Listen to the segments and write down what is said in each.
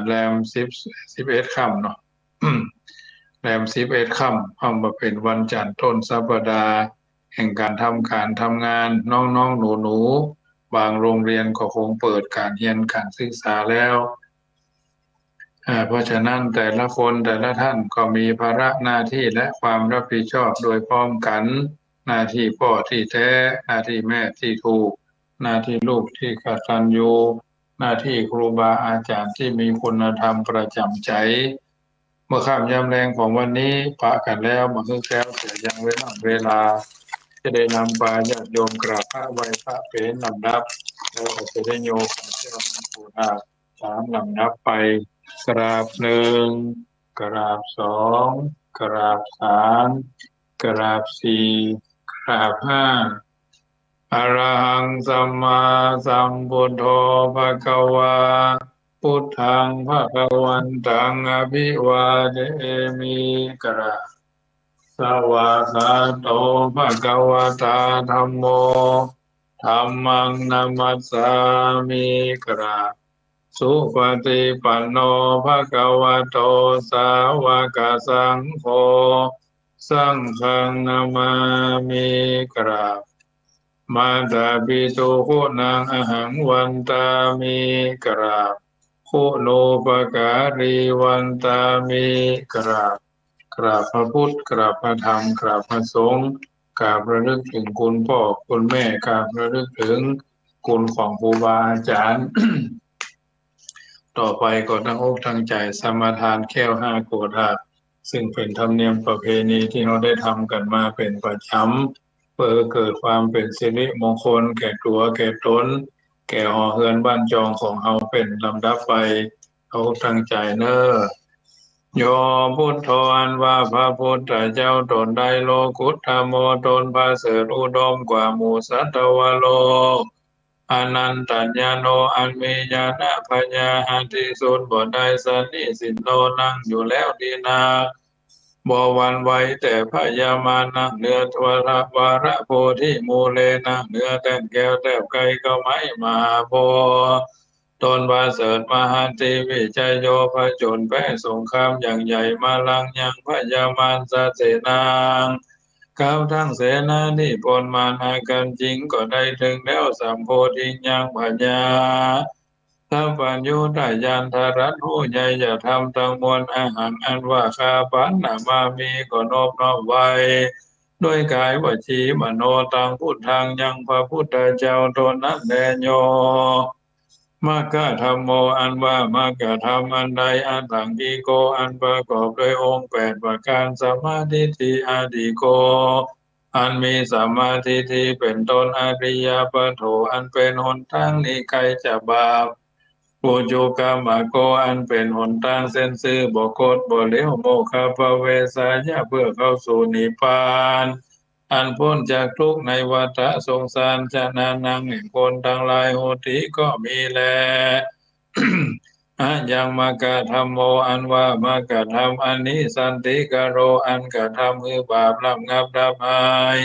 แรม11ค่ำเนาะแรม11 ค่ำมาเป็นวันจันทร์ต้นสัปดาห์แห่งการทำงานน้องหนูบางโรงเรียนก็คงเปิดการเรียนการศึกษาแล้วเพราะฉะนั้นแต่ละคนแต่ละท่านก็มีภาระหน้าที่และความรับผิดชอบโดยพร้อมกันหน้าที่พ่อที่แท้หน้าที่แม่ที่ถูกหน้าที่ลูกที่กตัญญูหน้าที่ครูบาอาจารย์ที่มีคุณธรรมประจำใจเมื่อค่ำยามแรงของวันนี้ปะกันแล้วมาคือแก้วเสียยังเวลาจะได้นำปาญาติโยมกราบพระไหว้พระเป็นลำดับแล้วก็จะได้โยมเจ้าหลวงปู่นาคตามลำดับไป กราบหนึ่งกราบสองกราบสามกราบสี่กราบห้าอะระหังสัมมาสัมพุทโธภะคะวาพุทธังภะคะวันตังอภิวาเทมิกราบสวากขาโตภะคะวตาธัมโมธัมมังนัมมัสสามิกราบ สุปฏิปันโนภะคะวะโตสาวกสังโฆสังฆังนามามิกราบมาตาปิตุคุณังอหังวันตามิกราบคุณูปการีวันตามิกราบกราบพระพุทธกราบพระธรรมกราบพระสงฆ์กราบระลึกถึงคุณพ่อคุณแม่กราบระลึกถึงคุณของครูบาอาจารย์ ต่อไปก็ตั้งอกตั้งใจสมาทานแก้ว5 โกฏาซึ่งเป็นธรรมเนียมประเพณีที่เราได้ทำกันมาเป็นประจำเพื่อเกิดความเป็นสิริมงคลแก่ตัวแก่ตนแก่หอเฮือนบ้านจองของเราเป็นลำดับไปเอาตั้งใจเนอ้อโยพุทโธอันว่าพระพุทธเจ้าตนใดโลกุตธโมตนพระเสริฐอุดมกว่าหมู่สัตวโลก อนันตัญญาโนอันมีญาณปัญญาอันที่สุดบ่ได้สนิสินโนนั่งอยู่แล้วดีนาบ่หวันไหวแต่พยามานั่งเหนือทวรวาระโพธิมูเลนั่งเหนือแต้นแก้วแต้วไกลก็ไม่มาโพตนบาเสริฐมหันติวิจัยโยพระจนแพ้สงครามอย่างใหญ่มาลังยังพยามารสาเสนาง ข้าวทั้งเสนานิพนธ์มานากันจริงก็ได้ถึงแล้วสัมโพธิญาณปัญญาสัพพัญญูตายานทารัตหูใหญ่จะทำตั้งมวลอาหารอันว่าข้าปันนามามีก็นอบน้อมไว้ด้วยกายวจีมโนตังพุทธังยังพระพุทธเจ้าตนนั้นแลโย มกขะธรรมโมอันว่ามกขะธรรมอันใดอันตังอีโกอันประกอบด้วยองค์8ประการสัมมาทิฏฐิอาดิโกอันมีสัมมาทิฏฐิเป็นต้นอริยปัฏโถอันเป็นหนทางนิใครจะบาปปุจจุกรรมโกอันเป็นหนทางเส้นซื่อบกฏบ่เลวโมฆะภเวสายะเพื่อเข้าสู่นิพพานอันพ้นจากทุกข์ในวัฏสงสารจะนานังแห่งคนทั้งหลายโหติก็มีแล อะยังมากะธรรมโมอันว่ามากะธรรมอันนี้สันติกโรอันกะทำคือบาประงับดับหาย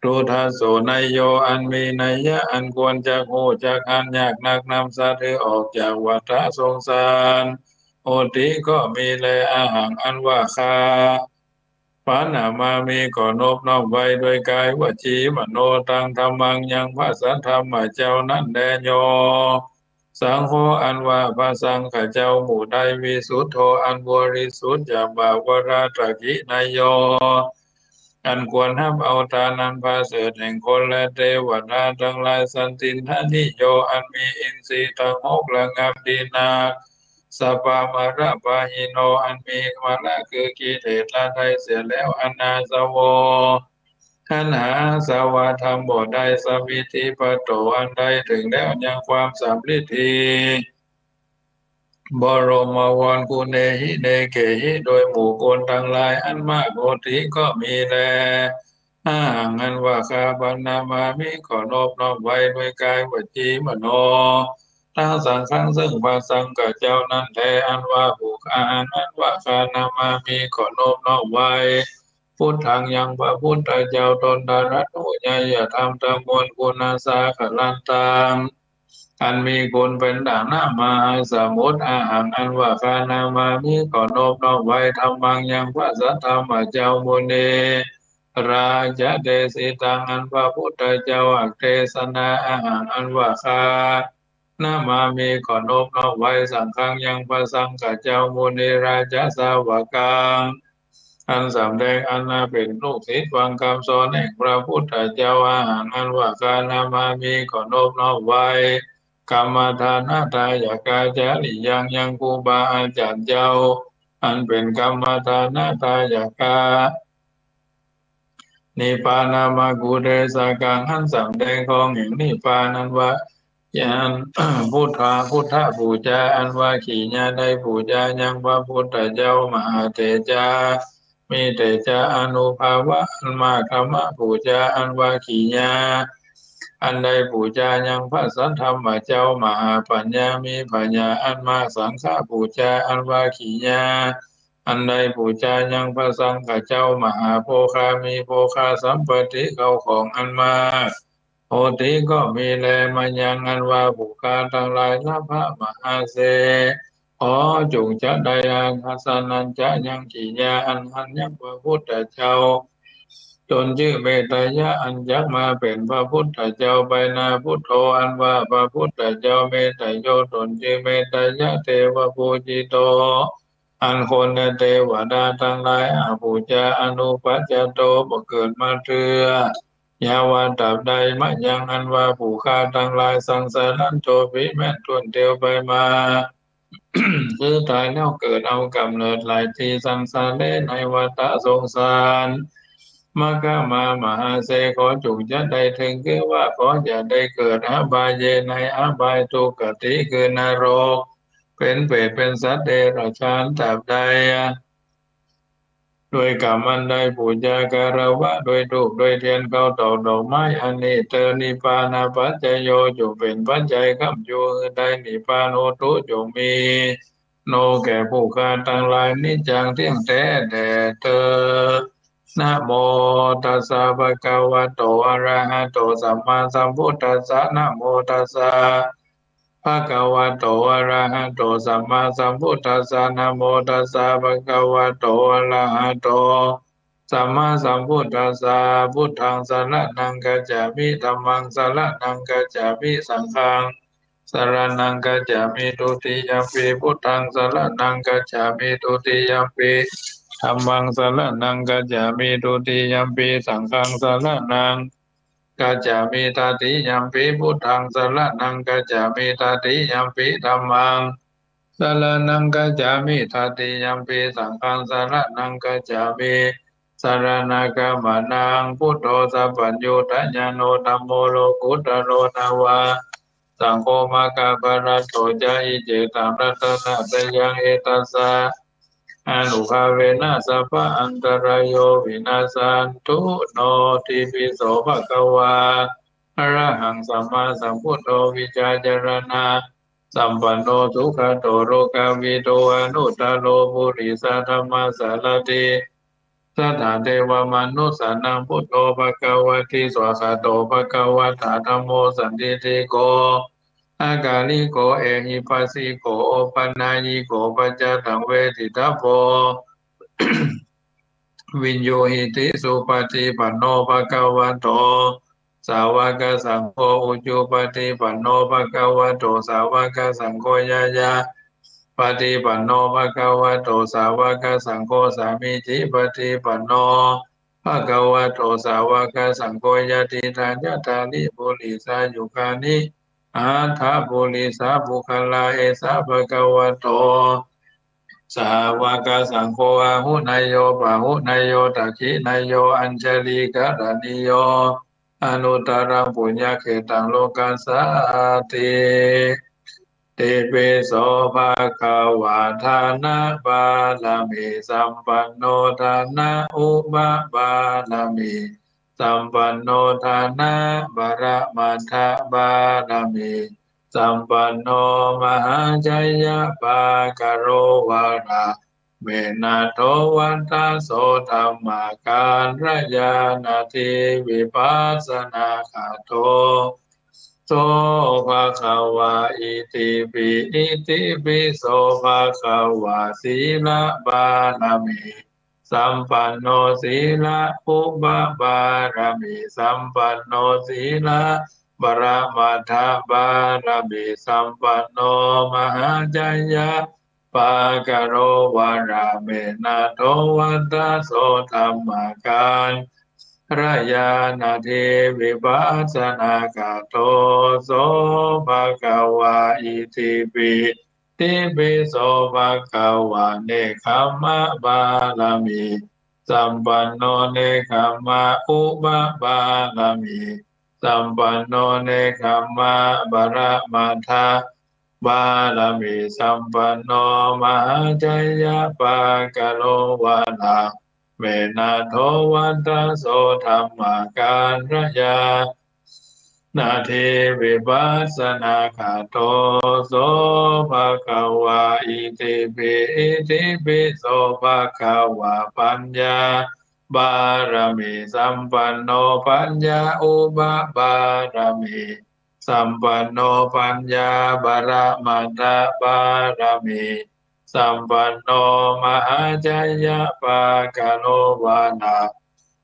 ทุทัสโสนยโยอันมีนัยยะอันควรจะโหจากอันยากนักนำสัตว์ให้ออกจากวัฏสงสารโอติก็มีแลอาหังอันว่าคาปานามามีก่อนอบน้อมไว้ด้วยกายวจีมโนตังธรรมังยังพระสัทธรรมเจ้านั้นแลโย สังโฆอันว่าพระสังฆเจ้าหมู่ใดวิสุทโธอันบริสุทธิ์จากบาปวราตรกินายโยอันควรห้ามเอาทานันพาเสดแห่งคนและเทวดาทั้งหลายสันตินทานิโยอันมีอินทรีย์ทั้ง6ระงับดีนาสปามาระปาหิโนอันมีมาละคือกิเลสละได้เสียแล้วอนาสโว ท่านหาสาวาธรรมบทใดสมิธิปโตอันใดถึงแล้วยังความสำลิดทีบรมวรกุเนหิเนเกหิโดยหมู่คนทั้งหลายอันมากโอติก็มีแลอางันว่าคาปันนามามิขอนอบน้อมไว้ด้วยกายวจีมโนทั้งสังฆังซึ่งพระสังฆเจ้านั้นแท้อันว่าผูกอาอันว่าคานามามิขอนอบน้อมไว้ พุทธังยังพระพุทธเจ้าตนดารัตโอญญาธรรมตามมวลกุณาสาขลันตัง อันมีคุณเป็นด่างหน้ามหาสมุทรอาหารอันว่าคานามามิก็นบน้อมไว้ทำมังยังพระสัทธรรมเจ้ามุนีราชเดสิตังอันพระพุทธเจ้าอักเทศนาอาหารอันว่าคานามามิก็นบน้อมไว้สังฆังยังพระสังฆเจ้ามุนีราชสาวกังอันสำแดงอันนาเป็นลูกศิษย์ฟังคำสอนแห่งพระพุทธเจ้าอาหารอันว่าคานามามิก็นบน้อมไว้ กรรมฐานาทายกาจาริยังครูบาอาจารย์เจ้าอันเป็นกรรมฐานาทายกานิพพานามากุเดสกังหันสำแดงของแห่งนิพพานันวะยานพุทธบูชาอันว่าขีญาได้บูชายังพระพุทธเจ้ามหาเถจามีเถจาอนุภาวะอันมากขมะบูชาอันว่าขีญา อันใดบูชายังพระสัทธรรมเจ้ามหาปัญญามีปัญญาอันมากสังฆบูชาอันว่าขีญาอันใดบูชายังพระสังฆเจ้ามหาโภคามีโภคาสัมปติเขาของอันมากโอติก็มีแลมายังอันว่าบุคาทั้งหลายละพระมหาเสขอจงจะได้อาคัสนันจะยังขีญาอันหันยังพระพุทธเจ้า จนชื่อเมตยะอันยักษ์มาเป็นพระพุทธเจ้าไปนาพุทโธอันว่าพระพุทธเจ้าเมตโยตนชื่อเมตยะเทวปูจิโตอันคนในเทวดาทั้งหลายอาภูจาอนุปัจจโตบ่เกิดมาเถื่อยาวันตับใดมะยังอันว่าผู้ฆ่าทั้งหลายสังสารันโตภิแม่นทวนเตียวไปมา คือตายแล้วเกิดเอากำเนิดหลายทีสังสารเลในวัฏสงสารมามหาเสขอจุจะได้ถึงคือว่าขออย่าได้เกิดอบายเยในอบายทุกขติคือนรกเป็นเปรตเป็นสัตว์เดรัจฉานตราบใดโดยกรรมอันใดปูจาการวะโดยถูกโดยเทียนเขาตอกดอกไม้อันนี้เตอนิพพานาปัจจโยจงเป็นปัจจัยข้ามอยู่ได้นิพพานโอตุจงมี โนแก่ผู้การทั้งหลายนิจังเที่ยงแท้แด่เธอนะโมตัสสะภะคะวะโตอะระหะโตสัมมาสัมพุทธัสสะนะโมตัสสะภะคะวะโตอะระหะโตสัมมาสัมพุทธัสสะนะโมตัสสะภะคะวะโตอะระหะโตสัมมาสัมพุทธัสสะพุทธังสรณังกัจจามิธัมมังสรณังกัจจามิสังฆัง สรณังกัจจามิทุติยัมปิพุทธังสรณังกัจจามิทุติยัมปิธัมมังสรณังกัจจามิทุติยัมปิสังฆังสรณังกัจจามิตติยัมปิพุทธังสรณังกัจจามิตติยัมปิธัมมังสรณังกัจจามิตติยัมปิสังฆังสรณังกัจจามิสรณะกรรมนังพุทโธสัพพัญญูตัญญโนธัมโมโลกุตโรนาวา สังโฆมากาปะระโตจาอิเจตังรัตนะสยังเอตัสสะอนุภาเวนะสัพพะอันตรายโยวินาสันตุโนทิปิโสภะคะวาอะระหังสัมมาสัมพุทโธวิจาจารณะสัมปันโนสุขโตโรกาวิโตอนุตตโรปุริสัทธมมาสารติสัทธาเทวมนุสสานังพุทโธภะคะวะติสวากขาโตภะคะวะตาธัมโมสันติติโก อากาลิโกเอหิปัสสิโกโอปันนายิโกปัจจตังเวทิตาโพวินโยหิติสุปฏิปันโนภะคะวะโตสาวกสังโฆอุจุปฏิปันโนภะคะวะโตสาวกสังโฆยายาปฏิปันโนภะคะวะโตสาวกสังโฆสามิจิปฏิปันโนภะคะวะโตสาวกสังโฆยะติทานยะทานิปุริสายุคานิ อาทาปุริสาภุคลาเอสาภะคะวะโตสาวกสังโฆอาหุนายโยปะหุนายโยตักขินายโยอัญชลีกะรณิโยอนุตตรังปุญญเขตังโลกัสสาติติปิโสภะคะวะทานะบาลามิสัมปันโนทานะอุบะบาลามิสัมปันโนทานะบาระมัทธบาลามิสัมปันโนมหาชัยยะปากโรวาระเมนะโทวันตาโสธรรมาการรยานาทีวิปัสสนาคาโท โสภะคะวะอิติปิอิติปิโสภะคะวะสีลบารมีสัมปันโนสีลอุปบารมีสัมปันโนสีลบารมัฏฐบารมีสัมปันโนมหาจัยยะปากโรวาราเมนะโทวันตาโสธรรมการระยานาเทวิปัสสนากาโตโสภะคะวะอิติปิติปิโสภะคะวะเนคขมะบารมีสัมปันโนเนคขมะอุปบารมีสัมปันโนเนคขมะบารมัฏฐบารมีสัมปันโนมหาจยะปากะโลวาลาเมนะโทวันตโสธรรมการรยานาทีวิปัสสนาคาโตโสภะคะวะอิติปิอิติปิโสภะคะวะปัญญาบารมีสัมปันโนปัญญาอุปบารมีสัมปันโนปัญญาบารมัตถบารมีสัมปันโนมหาจยะปากะโลวานา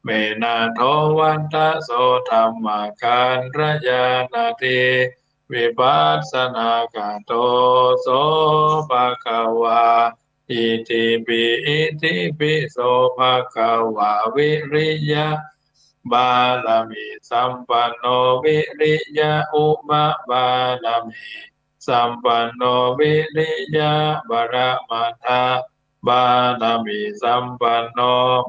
เมนาโทวันตโสธรรมการรยานาทีวิปัสสนากาโตโสภะคะวะอิติปิอิติปิโสภะคะวะวิริยะบาลามิสัมปันโนวิริยะอุปบาลามิสัมปันโนวิริยะบารมัตถบาลามิสัมปันโน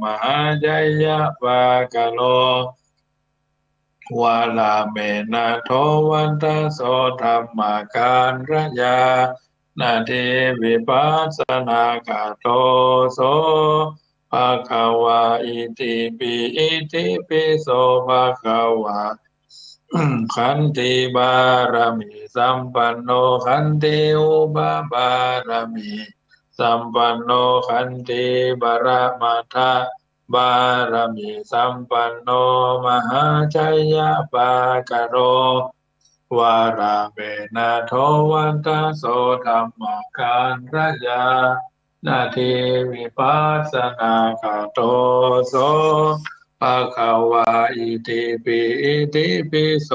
มหาจยะปากะโลวาลาเมนะโทวันตโสธรรมการรยานาทีวิปัสสนากาโตโสภะคะวะอิติปิอิติปิโสภะคะวะขันติบารมีสัมปันโนขันติอุปบารมีสัมปันโนขันติบารมัฏฐบารมีสัมปันโนมหาชัยยะปากโรวาราเมนะโทวันตโสธรรมการรยานาทีวิปัสสนาคาโตโสภะคะวะอิติปิอิติปิโส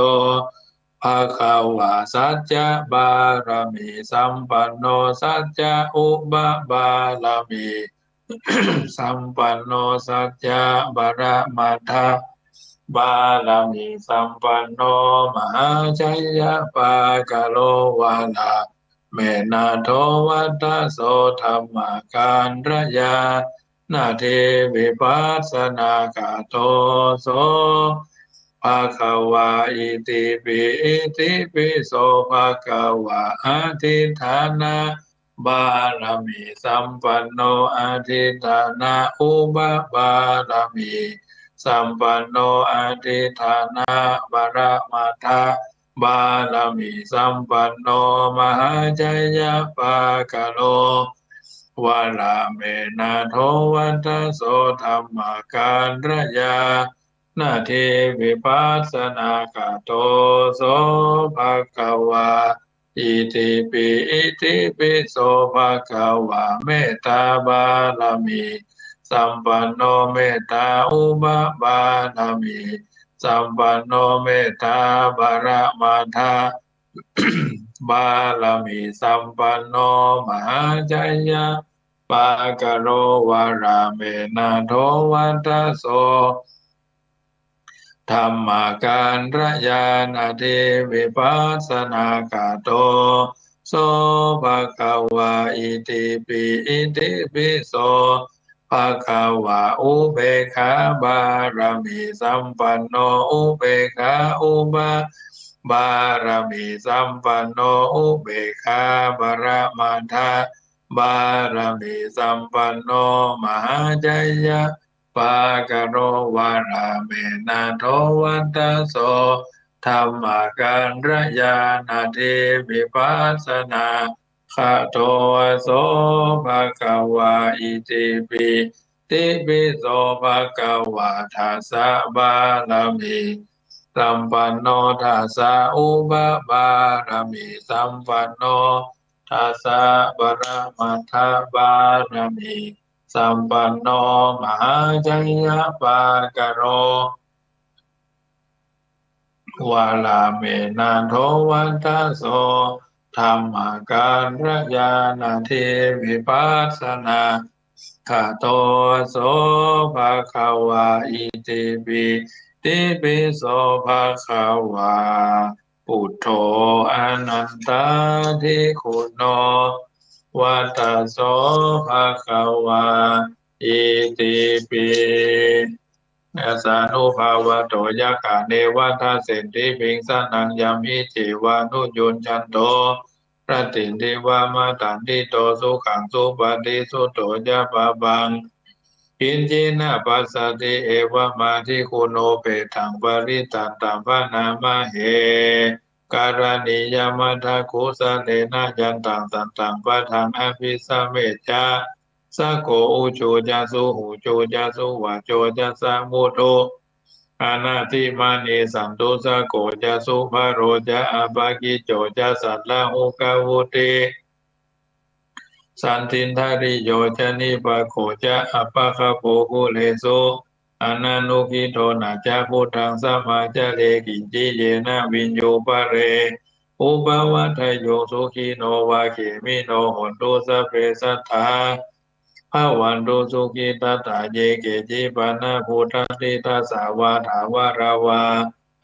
ภะคะวะสัจจะบารมีสัมปันโนสัจจะอุปบารมีสัมปันโนสัจจะบารมัตถบารมีสัมปันโนมหาชัยยะปากะโลวาลาเมนะโทวัตโสธรรมการรยานาเทวิปัสสนากาโตโสภะคะวะอิติปิอิติปิโสภะคะวะอะทิฏฐานะบารมีสัมปันโนอะทิฏฐานะอุปบารมีสัมปันโนอะทิฏฐานะบารมัตถบารมีสัมปันโนมหาจยะปากะโลวาลาเมนะโทวันตโสธรรมการรยานาทีวิปัสสนากาโตโสภะคะวะอิติปิอิติปิโสภะคะวะเมตตาบารมีสัมปันโนเมตตาอุปบารมีสัมปันโนเมตตาบารมัฏฐบารมีสัมปันโนมหาจยะปากโรวาราเมนะโทวันตโสธรรมาการรยานาเทวิปัสสนากาโตโสภะคะวะอิติปิอิติปิโสภะคะวะอุเบกขาบารมีสัมปันโนอุเบกขาอุปบารมีสัมปันโนอุเบกขาบารมัฏฐบารมีสัมปันโนมหาจยะ ปากโรวาราเมนะโทวันตโสธรรมการรยานาเทวิปัสสนาคาโตโสภะคะวะอิติปิติปิโสภะคะวะทัสสะบาลามิ สัมปันโนทัสสะอุปบารมีสัมปันโนทัสสะปรมัตถบารมีสัมปันโนมหาจัยยะปากโรวาลาเมนาโทวันตโสธรรมการยานาเทวิปัสสนาคาโตโสภะคะวาอิติปิติปิโสภะคะวาพุทโธอนันตาทิคุณโนวัตตโสภะคะวาอิติปิอาสานุภาวะโตยะกะเนวัฏเสนติปิงสนังยามิจิวานุยุนชันโตพระตินทิวามาตันติโตสุขังสุปฏิสุโตยะปะบังอินจินาปัสสติเอวะมาทิคุโนเปตังปริตันตัมภนามะเหการณิยมัทคุสะเลนะยันตังสันตังปะทังอภิสเมจจาสะโกอุจูจาสุหูจูจาสุวะโจจาสะมุโตอานาติมานีสันตุสะโกจาสุภโรจาอาภากิโจจาสัตละหุกาวุติสันตินทาริโยจานิปะโขจะอัปปะคะโปกุเลโสอนันตุกิโตนะจะพุทธังสัมมาจะเลกิจิเยนะวินโยปะเรอุปวัฏโยสุขิโนวาเขมิโนหนตุสัพเพสัทธาภาวันตุสุขิตตาเยเกจิปานะพุทธติทัสสาวาถาวาราวา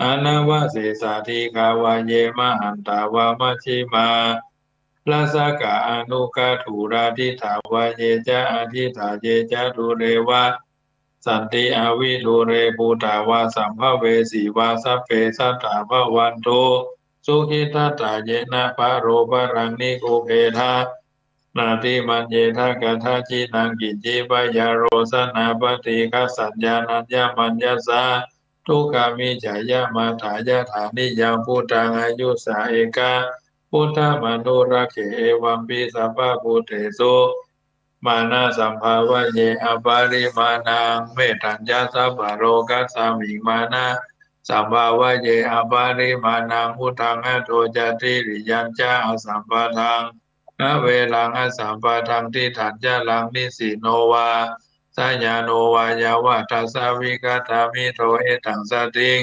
อนาวะเสสาธิกาวาเยมหันตาวามัชชิมาลาสกะอนุกาถูราทิถาวาเยจะอธิถาเยจะทุเรวะสันติอวิทุเรภูตาวาสัมภเวสีวาสัพเพสัตตาภวันโตสุขิตตาเยนะปะโรปะรังนิโกเพทานาทิมันเยทะกะทะจินังกิจิปยาโรสนาปฏิฆาสัญญาณัญญมัญญสาทุกขามิจายามาถายาฐานิยังพุทธังอายุสาเอกาพุทธมนุรักเขเอวัมปิสัพพะพุทเถโสมานาสัมภาวะเยอปาริมาณังเมตัญญาสัพพะโรกัสสามิมานาสัมภาวะเยอปาริมาณังพุทธังอโทจติริยัญจาอสัมปะทังอเวลังอสัมปะทังทิฏฐัญญาลังนิสิโนวาสัญญาโนวายาวะทัสสาวิกตามิโทเอตังสติง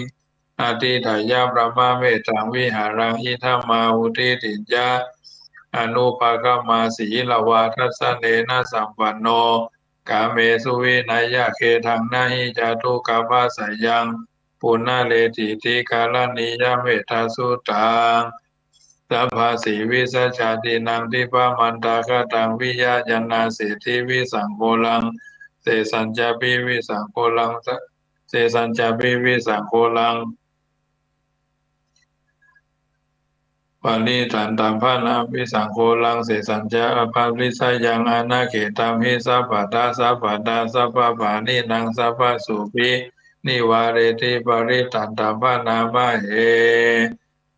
อติถายาประมาเมตังวิหารังอิทัมมาหุติติจาอนุภาคมาสีลวาทัสสะเนนะสัมปันโนกาเมสุวินัยยะเคทังนาหิจาตุกาภาสยังปุณณเลติติกาลนิยเมตาสุตังสัพพาสีวิสัชชาตินังทิปามันตาคตังวิยาญนาเสทิวิสังโฆลังเสสัญจปิวิสังโฆลังเสสัญจปิวิสังโฆลังปานิตันตัมภานาภิสังโฆลังเสสัญจาอภาริสยังอนาเขตัมหิสัพพตาสัพพตาสัพพปานินังสัพพสุภินิวาเรติปริตันตัมภานามะเห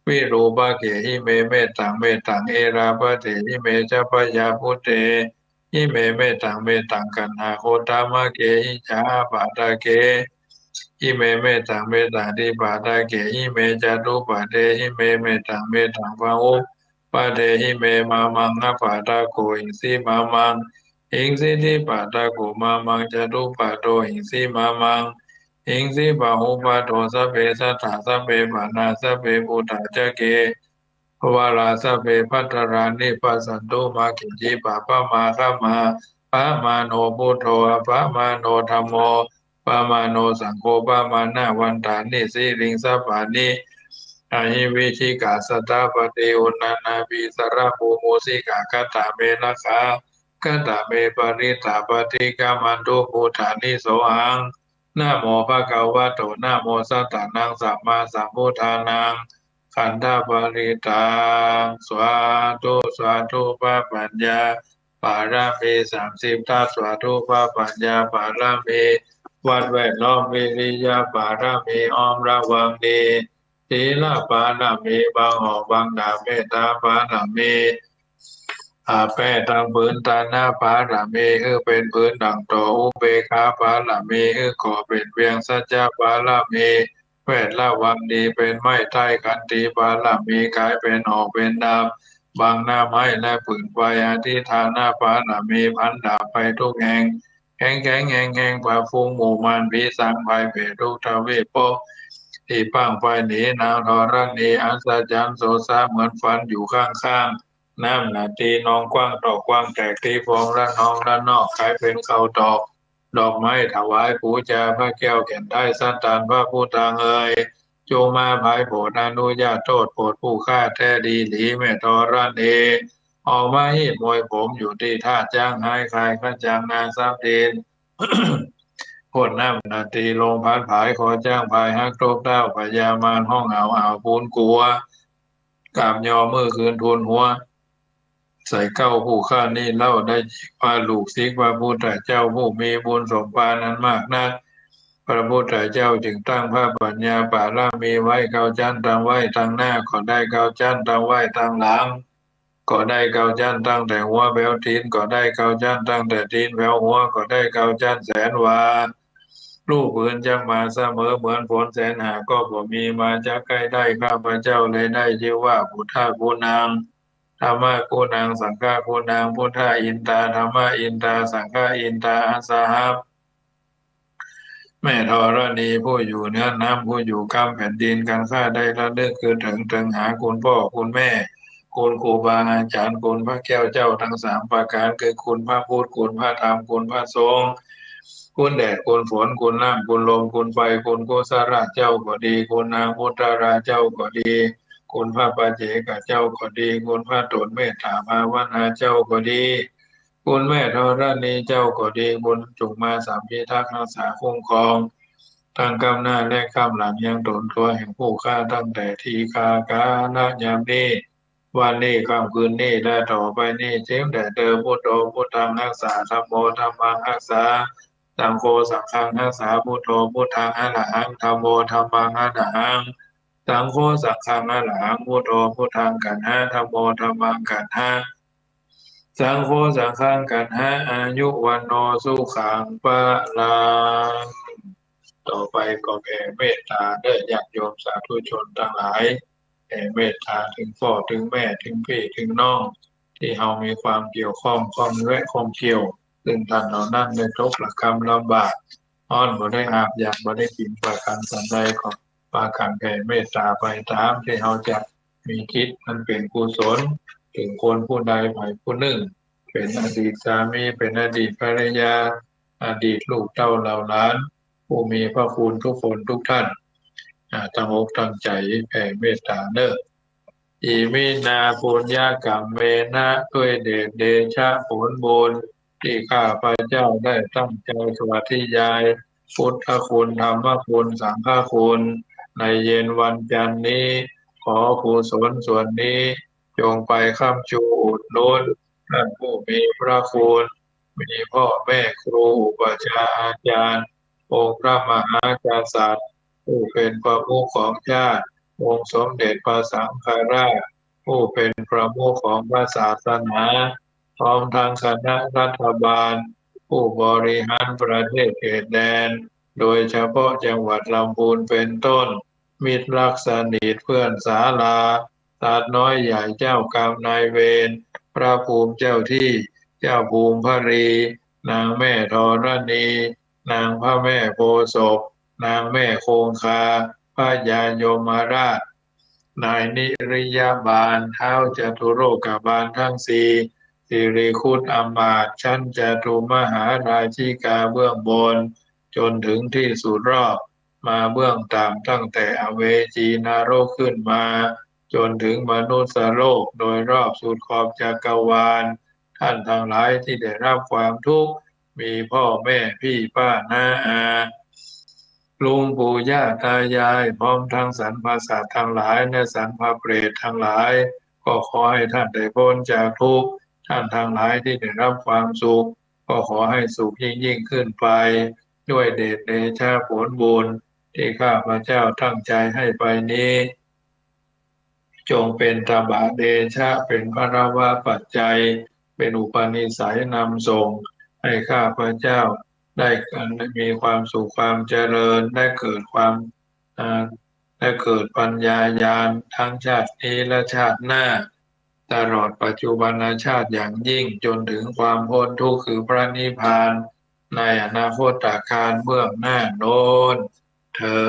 วิรูปะเกหิเมเมตังเมตังเอราปะเทหิเมจะพยาพุเตหิเมเมตังเมตังกันหาโคตามะเกหิจาปาตะเก อิเมเมตังเมตังทิปาตาเกหิเมจารุปะเทหิเมเมตังเมตังภาวุปะเทหิเมมามังนปาตาโกหิงสีมามังหิงสีทิปาตาโกมามังจารุปะโตหิงสีมามังหิงสีปะหุปะโตสัพเพสัตตาสัพเพปานาสัพเพปุตตะเจเกวาลาสัพเพพัทรานิปัสสันตุมาขิจิปะปะมาคะมาปะมาโนพุทโธปะมาโนธัมโม ปามาโนสังโฆปามานาวันตานิสิริงสัพพานิอาหิวิชิกาสตาปฏิอุณานาภิสระภูมุสิกาคตาเมนะคาคตาเมปริตาปฏิกามันตุภูฐานิโสหังนะโมภะคะวะโตนะโมสัตตานังสัมมาสัมพุทธานังขันธปริตังสวาธุสวาธุปะปัญญาปารามี30ทัสสวาธุปะปัญญาปารามีวัดแวดล้อมวิริยะปารามีอ้อมระวังดีศีลปารามีบางออกบางดาเมตตาปารามีอาแปะทางพื้นตาหน้าปารามีคือเป็นพื้นดังโตอุเบกขาปารามีคือก่อเป็นเวียงสัจจะปารามี แวดละวังดีเป็นไม้ใต้กันตีบาลมีกายเป็นออกเป็นดาบบางหน้าไม้และผืนไฟอธิฐานหน้าปาลมีพันดาบไปทุกแห่งแข็งแข็งแห่งแห่งป่าฟูงหมู่มารผีสางภัยเผ็ดทุกทวีปโปที่ปังไฟหนีนางทรณีอัศจรรย์โสซาเหมือนฝันอยู่ข้างๆน้ำหนาตีนองกว้างดอกกว้างแตกที่ฟองละนองละนอกกลายเป็นเขาดอก ดอกไม้ถวายปูจาพระแก้วแก่นได้สัตตานพระผู้ทางเอ่ยจงมาภายโปรดอนุญาตโทษโปรดผู้ฆ่าแท้ดีหลีแม่ทรณีออกมาหีบมวยผมอยู่ที่ท่าจ้างหายคายขจางนางซับดิน โคตรน้ำนาตีลงพัดผายขอจ้างภายฮักโตกเต้าพญามารห้องอ่าวปูนกลัวกราบยอมือคืนทูลหัว ใส่เก้าผู้ข้านี่เล่าได้ว่าลูกศิษย์พระพุทธเจ้าผู้มีบุญสมภารนั้นมากนักพระพุทธเจ้าจึงตั้งพระปัญญาปารามีไว้เก้าชั้นตั้งไว้ทางหน้าก็ได้เก้าชั้นตั้งไว้ทางหลังก็ได้เก้าชั้นตั้งแต่หัวแผ่วทีนก็ได้เก้าชั้นตั้งแต่ทีนแผ่วหัวก็ได้เก้าชั้นแสนวาลูกปืนจังมาเสมอเหมือนฝนแสนหาก็บ่มีมาจากใกล้ได้ข้าพเจ้าเลยได้ชื่อว่าพุทธกูนาง ธรรมะกูนางสังฆากูนางพุทธาอินตาธรรมะอินตาสังฆาอินตาอาสาหับแม่ธรณีผู้อยู่เหนือน้ำผู้อยู่กลางแผ่นดินการข้าได้ระลึกคือถึงหาคุณพ่อคุณแม่คุณครูบาอาจารย์คุณพระแก้วเจ้าทั้งสามประการคือคุณพระพุทธคุณพระธรรมคุณพระสงฆ์คุณแดดคุณฝนคุณน้ำคุณลมคุณไฟคุณโกษราชเจ้าก็ดีคุณนางพุทธราชเจ้าก็ดี คุณพระปัจเจกเจ้าก็ดีคุณพระตนเมตตาภาวนาเจ้าก็ดีคุณแม่ธรณีเจ้าก็ดีบุญจุกมาสามพิทักษ์รักษาคุ้มครองทั้งกำหน้าและกำหลังยังตนตัวแห่งผู้ฆ่าตั้งแต่ทีฆากาณยามนี้วันนี้ค่ำคืนนี้และต่อไปนี้เจ้มแต่เดิมพุทโธพุทธังรักษาธัมโมธัมมังรักษาสังโฆสังฆังรักษาพุทโธพุทธังอะระหังธัมโมธัมมังอะระหัง สังโฆสังฆังอะระหังพุทโธพุทธังกันหะธัมโมธัมมังกันหะสังโฆสังฆังกันหะอายุวันโนสุขังปะลังต่อไปก็แผ่เมตตาเด้อญาติโยมสาธุชนทั้งหลายแผ่เมตตาถึงพ่อถึงแม่ถึงพี่ถึงน้องที่เรามีความเกี่ยวข้องข้องแวะข้องเกี่ยวซึ่งท่านเหล่านั้นได้ทุกข์ระกรรมลำบากอ้อนบ่ได้อาบอยากบ่ได้กินประการสันใดก็ ปากันแผ่เมตตาไปตามที่เราจะมีคิดมันเป็นกุศลถึงคนผู้ใดฝ่ายผู้หนึ่งเป็นอดีตสามีเป็นอดีตภรรยาอดีตลูกเต้าเหล่าล้านผู้มีพระคุณทุกคนทุกท่านตั้งอกตั้งใจแผ่เมตตาเนออิมินาปุญญากรรมเมนะด้วยเดชเดชะผลบุญที่ข้าพเจ้าได้ตั้งใจสวัสธยายพุทธคุณธรรมคุณสังฆคุณในเย็นวันจันทร์นี้ขอกุศลส่วนนี้จงไปค้ำชูอุดหนุนท่านผู้มีพระคุณมีพ่อแม่ครูอุปัชฌาย์อาจารย์องค์พระมหากษัตริย์ผู้เป็นประมุขของชาติ องค์สมเด็จพระสังฆราชผู้เป็นประมุขของพระศาสนาพร้อมทางคณะรัฐบาลผู้บริหารประเทศเขตแดนโดยเฉพาะจังหวัดลำพูนเป็นต้นมิตรรักสนิทเพื่อนสาลาตาดน้อยใหญ่เจ้ากรรมนายเวรพระภูมิเจ้าที่เจ้าภูมิพรีนางแม่ธรณีนางพระแม่โพธิ์ศพนางแม่คงคา พระยายมราชนายนิริยบาลเท้าจตุโลกบาลทั้งสี่สิริคุตอมาตย์ชั้นจตุมหาราชิกาเบื้องบนจนถึงที่สุดรอบมาเบื้องต่ำตั้งแต่อเวจีนรกขึ้นมาจนถึงมนุษยโลกโดยรอบสุดขอบจักรวาลท่านทั้งหลายที่ได้รับความทุกข์มีพ่อแม่พี่ป้าน้าอา ลุงปู่ย่าตายายพร้อมทั้งสรรพสัตว์ทั้งหลายและสรรพเปรตทั้งหลายก็ขอให้ท่านได้พ้นจากทุกข์ท่านทั้งหลายที่ได้รับความสุขก็ขอให้สุขยิ่งขึ้นไปด้วยเดชเดชะผลบุญที่ข้าพเจ้าตั้งใจให้ไปนี้จงเป็นตบะเดชะเป็นพระวะปัจจัยเป็นอุปนิสัยนำส่งให้ข้าพเจ้า ได้มีความสุขความเจริญได้เกิดความ อ่าและเกิดปัญญาญาณทั้งชาตินี้และชาติหน้าตลอดปัจจุบันชาติอย่างยิ่งจนถึงความพ้นทุกข์คือพระนิพพานในอนาคตการเบื้องหน้าโน้นเทิ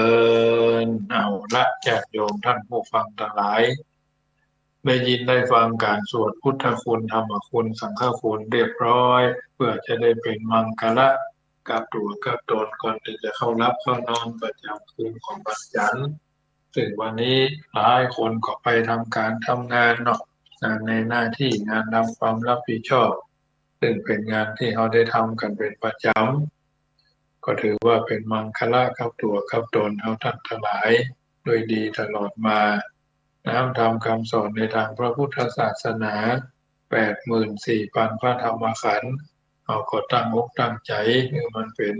นเอาละญาติโยมท่านผู้ฟังทั้งหลายได้ยินได้ฟังการสวดพุทธคุณธรรมคุณสังฆคุณเรียบร้อยเพื่อจะได้เป็นมังคละกับตัวกับตนก่อนที่จะเข้ารับเข้านอนประจำคืนของวันจันทร์ซึ่งวันนี้หลายคนก็ไปทำการทำงานเนาะงานในหน้าที่งานรับความรับผิดชอบซึ่งเป็นงานที่เขาได้ทำกันเป็นประจำก็ถือว่าเป็นมังคละกับตัวกับตนเขาท่านทั้งหลายโดยดีตลอดมาน้ำธรรมคำสอนในทางพระพุทธศาสนา84,000พระธรรมขันธ์เอาก็ตั้งอกตั้งใจให้มันเป็น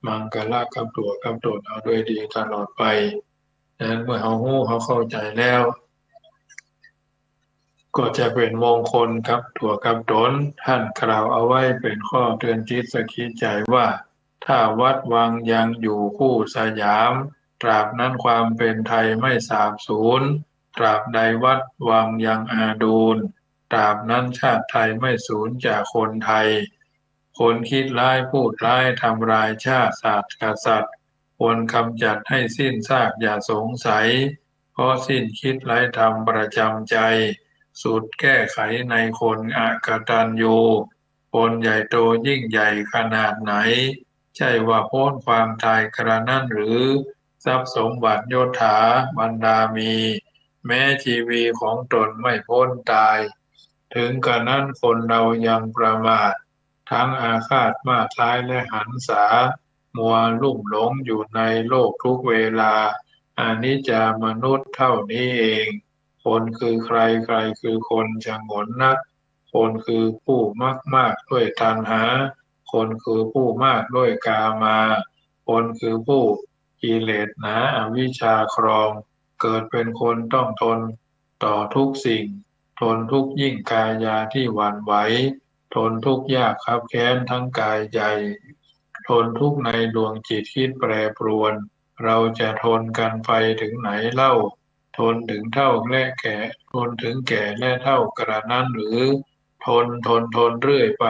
มังคละกับตัวกับตนเอาด้วยดีตลอดไปดังนั้นเมื่อเขาหู้เขาเข้าใจแล้วก็จะเป็นมงคลครับตัวกับตนท่านกล่าวเอาไว้เป็นข้อเตือนจิตสกคิดใจว่าถ้าวัดวังยังอยู่คู่สยามตราบนั้นความเป็นไทยไม่สาบสูญตราบใดวัดวังยังอาดูลตราบนั้นชาติไทยไม่สูญจากคนไทยคนคิดร้ายพูดร้ายทำลายชาติศาสตร์กษัตริย์ควรกำจัดให้สิ้นซากอย่าสงสัยเพราะสิ้นคิดไร้ธรรมประจำใจสุดแก้ไขในคนอกตัญญูคนใหญ่โตยิ่งใหญ่ขนาดไหนใช่ว่าพ้นความตายกระนั้นหรือทรัพย์สมบัติยศถาบรรดามีแม้ชีวีของตนไม่พ้นตายถึงกระนั้นคนเรายังประมาททั้งอาฆาตมาตร้ายและหันษามัวลุ่มหลงอยู่ในโลกทุกเวลาอานิจจามนุษย์เท่านี้เองคนคือใครใครคือคนฉงนนักคนคือผู้มากด้วยตัณหาคนคือผู้มากด้วยกามาคนคือผู้กิเลสหนาอวิชชาครองเกิดเป็นคนต้องทนต่อทุกสิ่งทนทุกข์ยิ่งกายาที่หวั่นไหวทนทุกข์ยากคับแค้นทั้งกายใจทนทุกข์ในดวงจิตคิดแปรปรวนเราจะทนกันไปถึงไหนเล่า ทนถึงเท่าและแก่ทนถึงแก่และเท่ากระนั้นหรือทนเรื่อยไป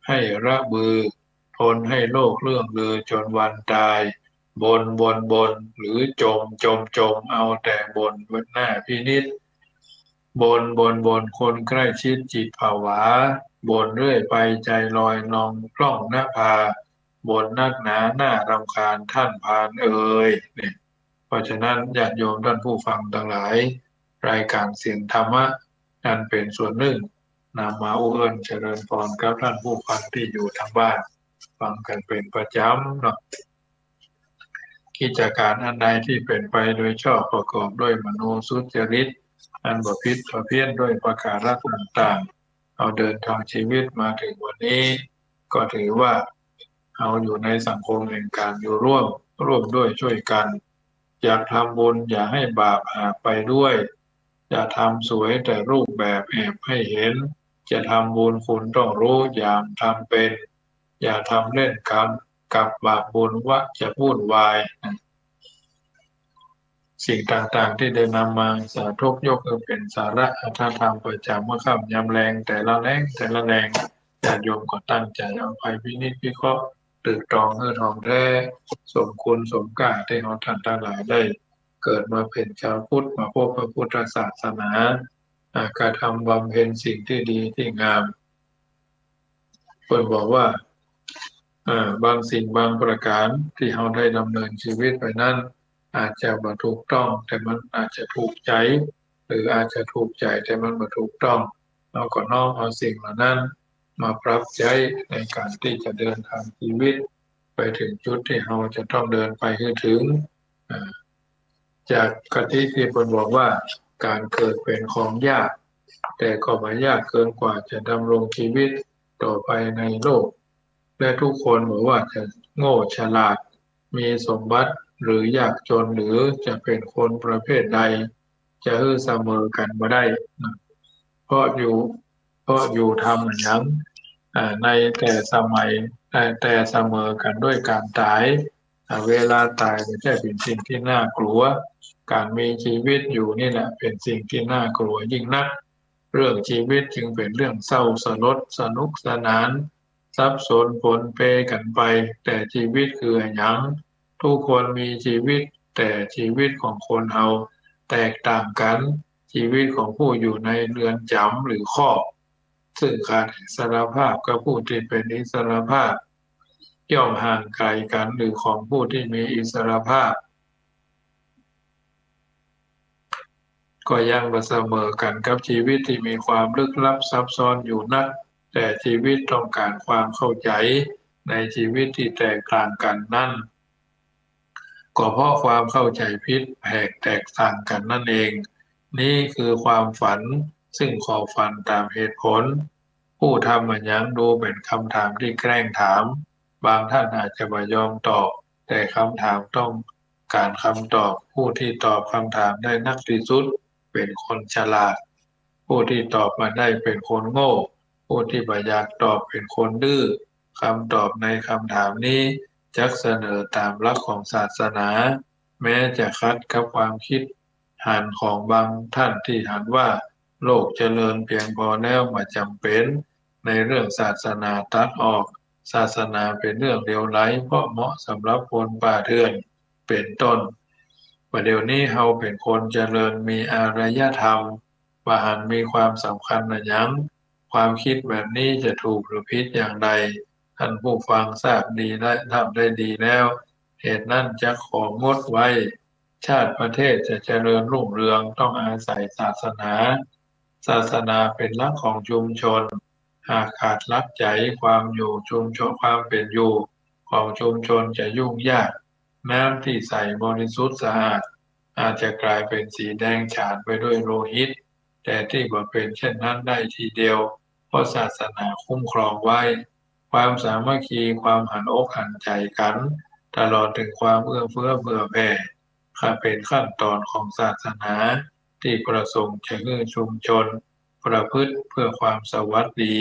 ให้ระบือทนให้โลกเรื่องลือจนวันตายบนหรือจมเอาแต่บนวันหน้าพินิจบนคนใกล้ชิดจิตผวาเรื่อยไปใจลอยนองพร่องหน้าผานักหนาหน้ารำคาญท่านพานเอ่ยเนี่ย เพราะฉะนั้นญาติโยมท่านผู้ฟังทั้งหลายรายการเสียงธรรมะนั่นเป็นส่วนหนึ่งนำมาอุเอิญเจริญพรกับท่านผู้ฟังที่อยู่ทางบ้านฟังกันเป็นประจำเนาะกิจการอันใดที่เป็นไปโดยชอบประกอบด้วยมโนสุจริตอันบพิตรประเพี้ยนด้วยประการัต่างๆเอาเดินทางชีวิตมาถึงวันนี้ก็ถือว่าเอาอยู่ในสังคมแห่งการอยู่ร่วมด้วยช่วยกัน อยากทำบุญอย่าให้บาปหากไปด้วยอย่าทำสวยแต่รูปแบบแอบให้เห็นจะทำบุญคุณต้องรู้อย่างทำเป็นอย่าทำเล่นกรรมกับบาปบุญว่าจะวุ่นวายสิ่งต่างๆที่ได้นำมาสาธกยกเอเป็นสาระอัตถธรรมประจำเมื่อค่ำยำแรงแต่ละแรงญาติโยมก็ตั้งใจเอาไปพินิจพิเคราะห์ตรึกตรองเพื่อทองแท้สมคุณสมค่าที่เราท่านทั้งหลายได้ เกิดมาเป็นชาวพุทธมาพบพระพุทธศาสนาการทำบำเพ็ญสิ่งที่ดีที่งามเพิ่นบอกว่าบางสิ่งบางประการที่เราได้ดำเนินชีวิตไปนั้นอาจจะบ่ถูกต้องแต่มันอาจจะถูกใจหรืออาจจะถูกใจแต่มันบ่ถูกต้องเราก็น้อมเอาสิ่งเหล่านั้นมาปรับใช้ในการที่จะเดินทางชีวิตไปถึงจุดที่เราจะต้องเดินไปให้ถึงอ่า จากกติที่เพิ่นบอกว่าการเกิดเป็นของยากแต่ก็ไม่ยากเกินกว่าจะดำรงชีวิตต่อไปในโลกและทุกคนบอกว่าจะโง่ฉลาดมีสมบัติหรือยากจนหรือจะเป็นคนประเภทใดจะฮือเสมอกันบ่ได้นะเพราะอยู่ทำอย่างนั้นในแต่สมัยแต่เสมอกันด้วยการตาย เวลาตายไม่ใช่เป็นสิ่งที่น่ากลัวการมีชีวิตอยู่นี่แหละเป็นสิ่งที่น่ากลัวยิ่งนักเรื่องชีวิตจึงเป็นเรื่องเศร้าสลดสนุกสนานซับซ้อนปนเปกันไปแต่ชีวิตคือหยังทุกคนมีชีวิตแต่ชีวิตของคนเราแตกต่างกันชีวิตของผู้อยู่ในเรือนจำหรือคอกซึ่งขาดอิสรภาพกับผู้ที่เป็นอิสรภาพย่อมห่างไกลกันหรือของผู้ที่มีอิสรภาพก็ยังเสมอกันกับชีวิตที่มีความลึกลับซับซ้อนอยู่นักแต่ชีวิตต้องการความเข้าใจในชีวิตที่แตกต่างกันนั่นก็เพราะความเข้าใจผิดแตกต่างกันนั่นเองนี่คือความฝันซึ่งขอฝันตามเหตุผลผู้ทำมันยังดูเป็นคำถามที่แกล้งถามบางท่านอาจจะไม่ยอมตอบแต่คำถามต้องการคำตอบผู้ที่ตอบคำถามได้นักที่สุดเป็นคนฉลาดผู้ที่ตอบมาได้เป็นคนโง่ผู้ที่ไม่อยากตอบเป็นคนดื้อคำตอบในคำถามนี้จักเสนอตามหลักของศาสนาแม้จะขัดกับความคิดหันของบางท่านที่หันว่าโลกเจริญเพียงพอแล้วไม่จำเป็นในเรื่องศาสนาตัดออกศาสนาเป็นเรื่องเลวร้ายเพราะเหมาะสำหรับคนป่าเถื่อนเป็นต้นประเดี๋ยวนี้เราเป็นคนเจริญมีอารยธรรมว่าหันมีความสำคัญนะยังความคิดแบบนี้จะถูกหรือผิดอย่างใดท่านผู้ฟังทราบดีและทำได้ดีแล้วเหตุนั้นจะของดไว้ชาติประเทศจะเจริญรุ่งเรืองต้องอาศัยศาสนาศาสนาเป็นหลักของชุมชนหากขาดหลักใจความอยู่ชุมชนความเป็นอยู่ของชุมชนจะยุ่งยากน้ำที่ใสบริสุทธิ์สะอาดอาจจะกลายเป็นสีแดงฉานไปด้วยโลหิตแต่ที่บ่เป็นเช่นนั้นได้ทีเดียวเพราะศาสนาคุ้มครองไว้ความสามัคคีความหันอกหันใจกันตลอดถึงความเอื้อเฟื้อเผื่อแผ่ข้าเป็นขั้นตอนของศาสนาที่ประสงค์จะให้ชุมชนประพฤติเพื่อความสวัสดี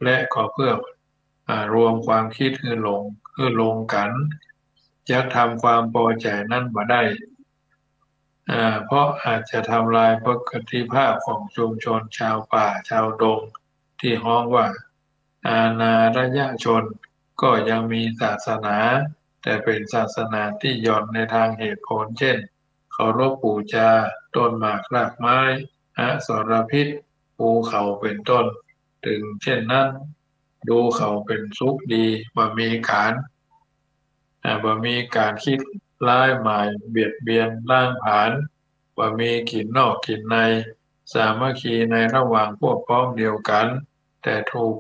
และก็เพื่อรวมความคิดให้ลงกันจะทำความพอใจนั่นมาได้เพราะอาจจะทำลายปกติภาพของชุมชนชาวป่าชาวดงที่ฮ้องว่าอาณารยชนก็ยังมีศาสนาแต่เป็นศาสนาที่หย่อนในทางเหตุผลเช่นเคารพบูชาต้นหมากรากไม้อสรพิษภูเขาเป็นต้นถึงเช่นนั้นดูเขาเป็นสุขดีว่ามีการบ่มีการคิดร้ายหมายเบียดเบียนร่างผลาญบ่มีกินนอกกินในสามัคคีในระหว่างพวกพ้องเดียวกันแต่ถูก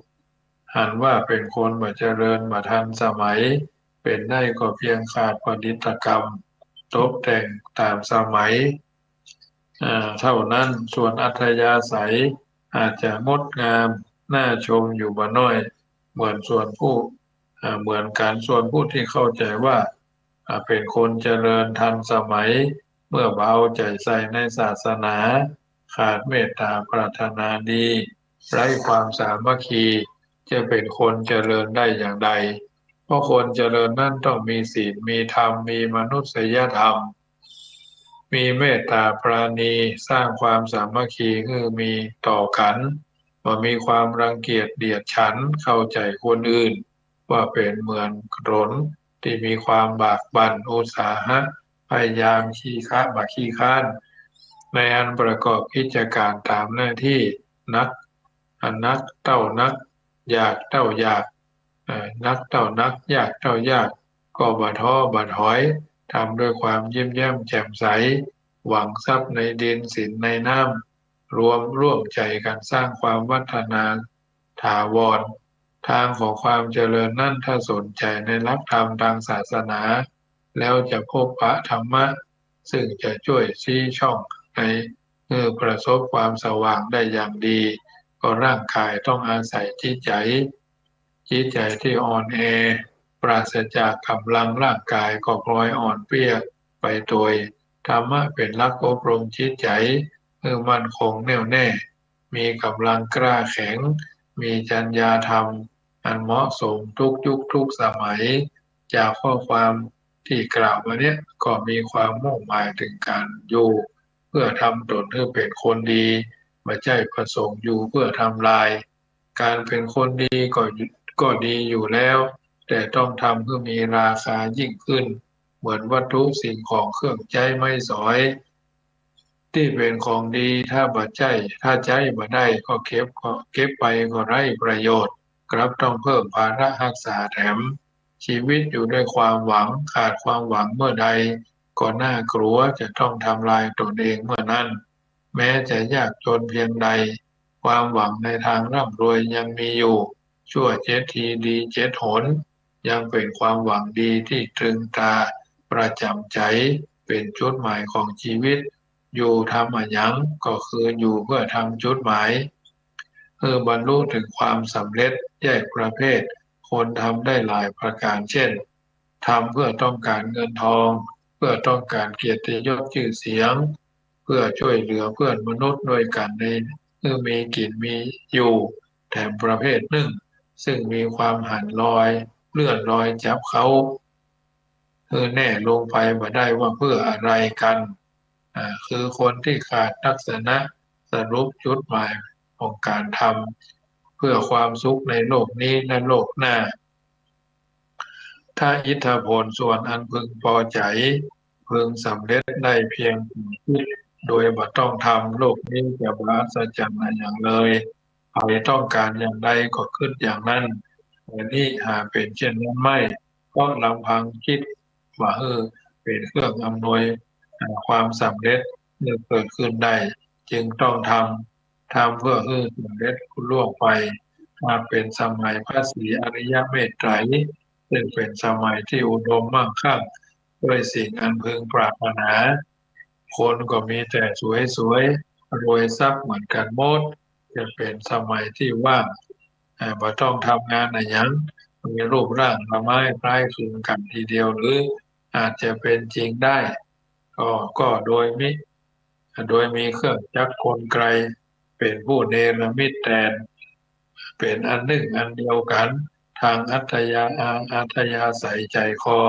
หันว่าเป็นคนบ่เจริญบ่ทันสมัยเป็นได้ก็เพียงขาดประดิษฐกรรมตกแต่งตามสมัยเท่านั้นส่วนอัธยาศัยอาจจะงดงามน่าชมอยู่บ่น้อยเหมือนส่วนผู้ เหมือนกันส่วนผู้ที่เข้าใจว่าเป็นคนเจริญทันสมัยเมื่อเอาใจใส่ในศาสนาขาดเมตตาปรารถนาดีไร้ความสามัคคีจะเป็นคนเจริญได้อย่างใดเพราะคนเจริญนั่นต้องมีศีลมีธรรมมีมนุษยธรรมมีเมตตาปราณีสร้างความสามัคคีคือมีต่อกันว่ามีความรังเกียจเดียดฉันเข้าใจคนอื่น ว่าเป็นเหมือนรนที่มีความบากบั่นอุตสาหะพยายามขี้ค้านในอันประกอบกิจการตามหน้าที่นักนักเต้านักอยากเต้าอยากนักเต้านักอยากเต้าอยากก็บ่ท้อบ่ถอยทำด้วยความยิ้มแย้มแจ่มใสหวังทรัพย์ในดินสินในน้ำร่วมใจกันสร้างความวัฒนาถาวร ทางของความเจริญนั่นถ้าสนใจในหลักธรรมทางศาสนาแล้วจะพบพระธรรมะซึ่งจะช่วยชี้ช่องในประสบความสว่างได้อย่างดีก็ร่างกายต้องอาศัยจิตใจที่อ่อนแอปราศจากกำลังร่างกายก็พลอยอ่อนเปลี้ยไปโดยธรรมะเป็นหลักอบรมจิตใจมั่นคงแน่วแน่มีกำลังกล้าแข็ง มีจรรยาธรรมอันเหมาะสมทุกยุคทุกสมัยจากข้อความ ที่กล่าวมาเนี้ยก็มีความมุ่งหมายถึงการอยู่เพื่อทำตนให้เป็นคนดีไม่ใช่ประสงค์อยู่เพื่อทำลายการเป็นคนดีก็ดีอยู่แล้วแต่ต้องทำเพื่อมีราคายิ่งขึ้นเหมือนวัตถุสิ่งของเครื่องใช้ไม้สอยที่เป็นของดีถ้าใจบ่ได้ก็เก็บไปก็ไร้ประโยชน์กลับต้องเพิ่มภาระรักษาแถมชีวิตอยู่ด้วยความหวังขาดความหวังเมื่อใดก็น่ากลัวจะต้องทำลายตนเองเมื่อนั้นแม้จะยากจนเพียงใดความหวังในทางร่ำรวยยังมีอยู่ชั่วเจ็ดทีดีเจ็ดหนยังเป็นความหวังดีที่ตรึงตราประจำใจเป็นจุดหมายของชีวิต อยู่ทำอะหยังก็คืออยู่เพื่อทำจุดหมายบรรลุถึงความสำเร็จแยกประเภทคนทำได้หลายประการเช่นทำเพื่อต้องการเงินทองเพื่อต้องการเกียรติยศชื่อเสียงเพื่อช่วยเหลือเพื่อนมนุษย์ด้วยกันในมีกินมีอยู่แถมประเภทหนึ่งซึ่งมีความหันลอยเลื่อนลอยจับเขาแน่ลงไปมาได้ว่าเพื่ออะไรกัน คือคนที่ขาดทักษณะสรุปจุดหมายของการทำเพื่อความสุขในโลกนี้และโลกหน้าถ้าอิทธผลส่วนอันพึงพอใจพึงสำเร็จได้เพียงคิดโดยบ่ต้องทำโลกนี้จะบราศจากอะไรอย่างเลยใครต้องการอย่างใดก็ขึ้นอย่างนั้นแต่นี่หาเป็นเช่นนั้นไม่ก็ลำพังคิดว่าเป็นเครื่องอำนวยความสำเร็จเมื่อเกิดขึ้นได้จึงต้องทำเพื่อสำเร็จคุณล่วงไปมาเป็นสมัยพระศรีอริยเมตไตรซึ่งเป็นสมัยที่อุดมมั่งคั่งด้วยสิ่งอันพึงปรารถนาคนก็มีแต่สวยๆรวยทรัพย์เหมือนกันหมดจะเป็นสมัยที่ว่างบ่ต้องทำงานอะไรหยังมีรูปร่างละไม้คล้ายคลึงกันทีเดียวหรืออาจจะเป็นจริงได้ ก็โดยมีเครื่องจักรกลไกเป็นผู้เนรมิตแทนเป็นอันหนึ่งอันเดียวกันทางอัธยาศัยใจคอ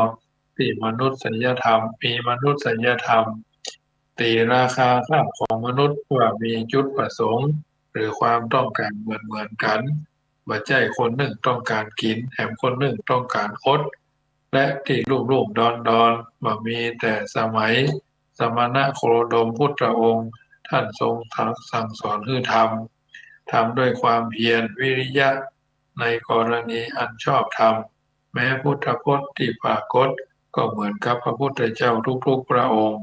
ที่มนุษยธรรมมีมนุษยธรรมตีราคาค่าของมนุษย์ว่ามีจุดประสงค์หรือความต้องการเหมือนกันบัจจัยคนหนึ่งต้องการกินแถมคนหนึ่งต้องการคดและที่รูปดอนมามีแต่สมัย สมณะโคดมพุทธองค์ท่านทรงสั่งสอนให้ทำด้วยความเพียรวิริยะในกรณีอันชอบธรรมแม้พุทธพจน์ที่ปรากฏก็เหมือนกับพระพุทธเจ้าทุกๆพระองค์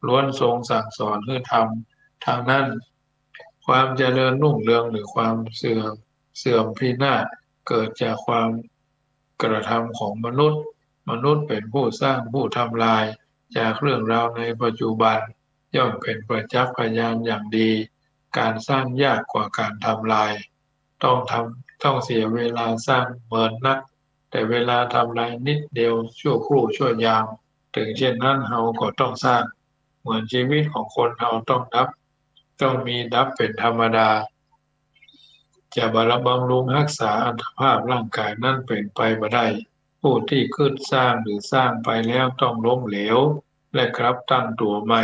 ล้วนทรงสั่งสอนให้ทำทางนั้นความเจริญรุ่งเรืองหรือความเสื่อมพินาศเกิดจากความกระทำของมนุษย์เป็นผู้สร้างผู้ทำลาย จากเรื่องราวในปัจจุบันย่อมเป็นประจักษ์พยานอย่างดีการสร้างยากกว่าการทำลายต้องเสียเวลาสร้างเหมือนนักแต่เวลาทำลายนิดเดียวชั่วครู่ชั่วยามถึงเช่นนั้นเราก็ต้องสร้างเหมือนชีวิตของคนเราต้องมีดับเป็นธรรมดาจะบำรุงรักษาอัตภาพร่างกายนั่นเป็นไปบ่ได้ ผู้ที่ขึ้นสร้างหรือสร้างไปแล้วต้องล้มเหลวและกลับตั้งตัวใหม่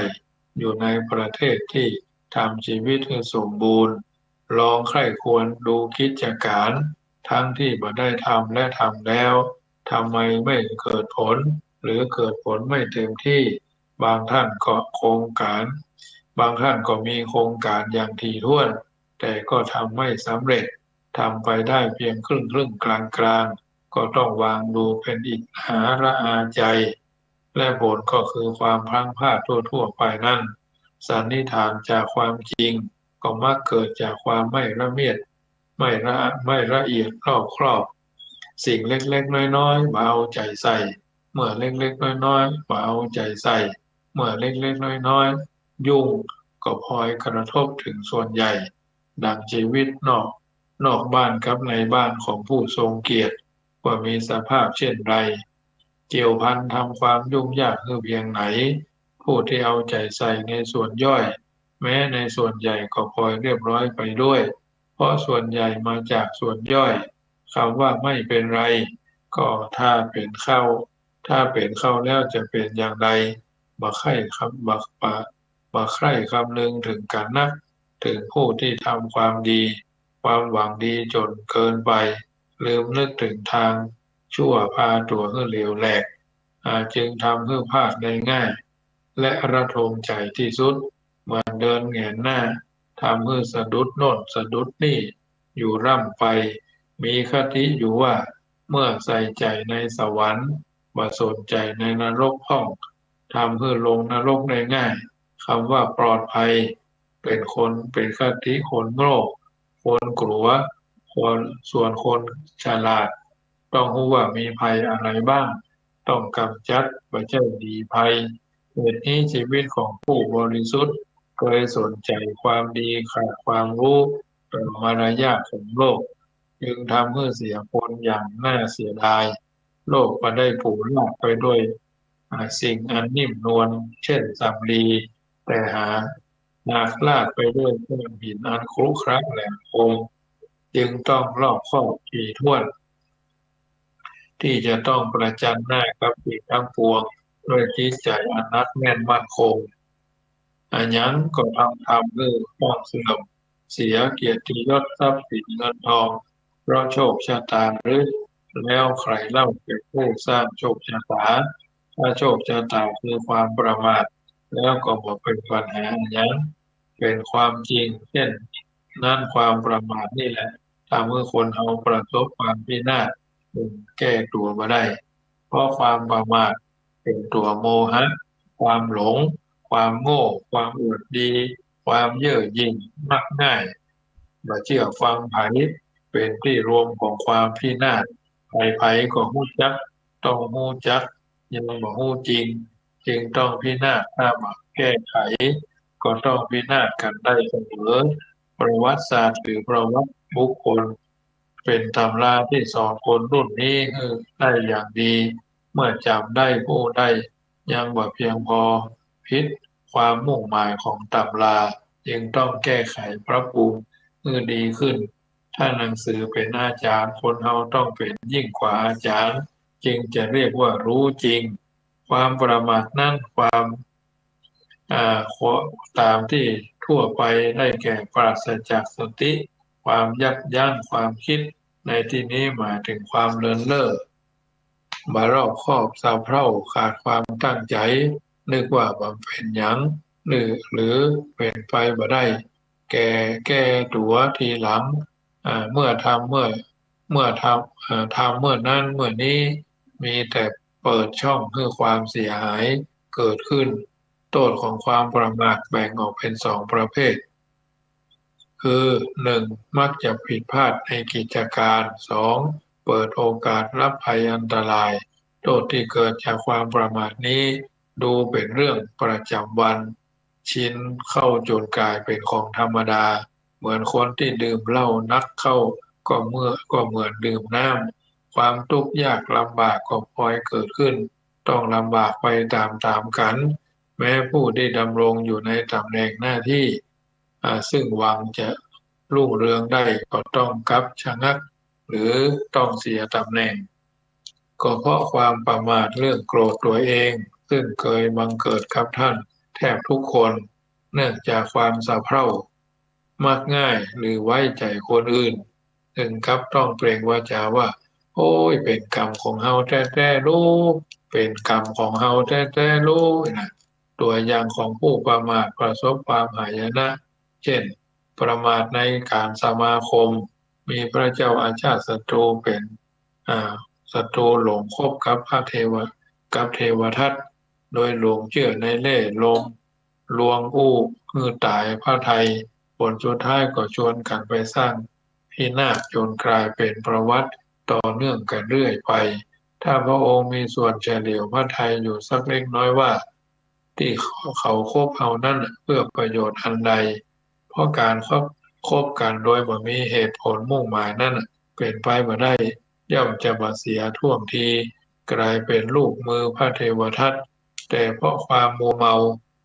อยู่ในประเทศที่ทำชีวิตให้สมบูรณ์ลองใคร่ควรดูกิจการทั้งที่บ่ได้ทำและทำแล้วทำไมไม่เกิดผลหรือเกิดผลไม่เต็มที่บางท่านก็โครงการบางท่านก็มีโครงการอย่างถี่ถ้วนแต่ก็ทำไม่สำเร็จทำไปได้เพียงครึ่งกลางๆ ก็ต้องวางดูเป็นอิจฉาระอาใจและผลก็คือความพลั้งพลาดทั่วไปนั่นสันนิษฐานจากความจริงก็มักเกิดจากความไม่ละเมียดไม่ละเอียดรอบครอบสิ่งเล็กๆน้อยๆมาเอาใจใส่เมื่อเล็กๆน้อยๆมาเอาใจใส่เมื่อเล็กๆน้อยๆยุ่งก็พลอยกระทบถึงส่วนใหญ่ดังชีวิตนอกบ้านกับในบ้านของผู้ทรงเกียรติ ว่ามีสภาพเช่นไรเกี่ยวพันทำความยุ่งยากคือเพียงไหนผู้ที่เอาใจใส่ในส่วนย่อยแม้ในส่วนใหญ่ก็พลอยเรียบร้อยไปด้วยเพราะส่วนใหญ่มาจากส่วนย่อยคำว่าไม่เป็นไรก็ถ้าเป็น ถ้าเป็นเข้าแล้วจะเป็นอย่างไรบ่ใคร่ครับบ่ใคร่คำนึงถึงกันนักถึงผู้ที่ทำความดีความหวังดีจนเกินไปลืมนึกถึงทางชั่วพาตัวให้เหลวแหลกจึงทำให้พลาดได้ง่ายและระทมใจที่สุดเหมือนเดินแหงนหน้าทำให้สะดุดโน่นสะดุดนี่อยู่ร่ำไปมีคติอยู่ว่าเมื่อใส่ใจในสวรรค์บ่สนใจในนรกห้องทำให้ลงนรกได้ง่ายคำว่าปลอดภัยเป็นคติคนโง่คนกลัวคนส่วนคนฉลาดต้องรู้ว่ามีภัยอะไรบ้างต้องกำจัดบ่ใช่ดีภัยเหตุนี้ชีวิตของผู้บริสุทธิ์เคยสนใจความดีขาดความรู้ต่อมารยาทของโลกจึงทำให้เสียคนอย่างน่าเสียดายโลกก็ได้ผูกลากไปด้วยสิ่งอันนิ่มนวลเช่นสำลีแต่หากลากไปด้วยก้อนหินอันครุขระแหลมคมจึงต้องรอบคอบถี่ถ้วนที่จะต้องประจันหน้ากับสิ่งทั้งปวงด้วยจิตใจอันหนักแน่นมั่นคงอันยังก็ทำให้ต้องเสื่อมเสียเกียรติยศทรัพย์สินเงินทองเพราะโชคชะตาหรือแล้วใครเล่าเป็นผู้สร้างโชคชะตาถ้าโชคชะตาคือความประมาทแล้วก็บอกเป็นปัญหาอันยังเป็นความจริงเช่นนั่นความประมาทนี่แหละทำให้คนเอาประสบความพินาศแก้ตัวมาได้เพราะความประมาทเป็นตัวโมหะความหลงความโง่ความอวดดีความเย่อหยิ่งมักง่ายบ่เชื่อฟังไผเป็นที่รวมของความพินาศไผก็ฮู้จักต้องฮู้จักยังบ่ฮู้จริงจึงต้องพินาศถ้ามาแก้ไขก็ต้องพินาศกันได้เสมอประวัติศาสตร์หรือประวัติบุคคลเป็นตำราที่สอนคนรุ่นนี้คือได้อย่างดีเมื่อจำได้ผู้ได้ยังบ่เพียงพอพิษความมุ่งหมายของตำราจึงต้องแก้ไขปรับปรุงให้ดีขึ้นถ้าหนังสือเป็นอาจารย์คนเราต้องเป็นยิ่งกว่าอาจารย์จึงจะเรียกว่ารู้จริงความประมาทนั่นความขอตามที่ทั่วไปได้แก่ปราศจากสติความยับยั้งความคิดในที่นี้หมายถึงความเลินเล่อบารอบคอบสาวเพร่าขาดความตั้งใจนึกว่าบำเพ็ญหยังหรือเป็นไปบ่ได้แก้ตัวทีหลังเมื่อทำเมื่อนั้นเมื่อนี้มีแต่เปิดช่องให้ความเสียหายเกิดขึ้นโทษของความประมาทแบ่งออกเป็นสองประเภทคือหนึ่งมักจะผิดพลาดในกิจการสองเปิดโอกาสรับภัยอันตรายโทษที่เกิดจากความประมาทนี้ดูเป็นเรื่องประจำวันชินเข้าจนกลายเป็นของธรรมดาเหมือนคนที่ดื่มเหล้านักเข้าก็เหมือนดื่มน้ำความทุกข์ยากลำบากก็พลอยเกิดขึ้นต้องลำบากไปตามกันแม้ผู้ที่ดำรงอยู่ในตำแหน่งหน้าที่ซึ่งหวังจะรุ่งเรืองได้ก็ต้องกับชะงักหรือต้องเสียตำแหน่งก็เพราะความประมาทเรื่องโกรธตัวเองซึ่งเคยบังเกิดกับท่านแทบทุกคนเนื่องจากความสะเพร่ามักง่ายหรือไว้ใจคนอื่นถึงกับต้องเปล่งวาจาว่าโอ้ยเป็นกรรมของเฮาแท้ๆลูกเป็นกรรมของเฮาแท้ๆลูกนะตัวอย่างของผู้ประมาทประสบความหายนะเช่นประมาทในการสมาคมมีพระเจ้าอาชาติศัตรูเป็นอ่าศัตรูหลงคบกับพระเทวทัตโดยหลงเชื่อในเล่ห์ลมลวงอู้คือตายพระไทยผลสุดท้ายก็ชวนกันไปสร้างพินาศจนกลายเป็นประวัติต่อเนื่องกันเรื่อยไปถ้าพระองค์มีส่วนเฉลียวพระไทยอยู่สักเล็กน้อยว่าที่เขาคบเอานั่นเพื่อประโยชน์อันใดเพราะการคบกันโดยบ่มีเหตุผลมุ่งหมายนั่นเป็นไปบ่ได้ย่อมจะบ่เสียท่วงทีกลายเป็นลูกมือพระเทวทัตแต่เพราะความมัวเมา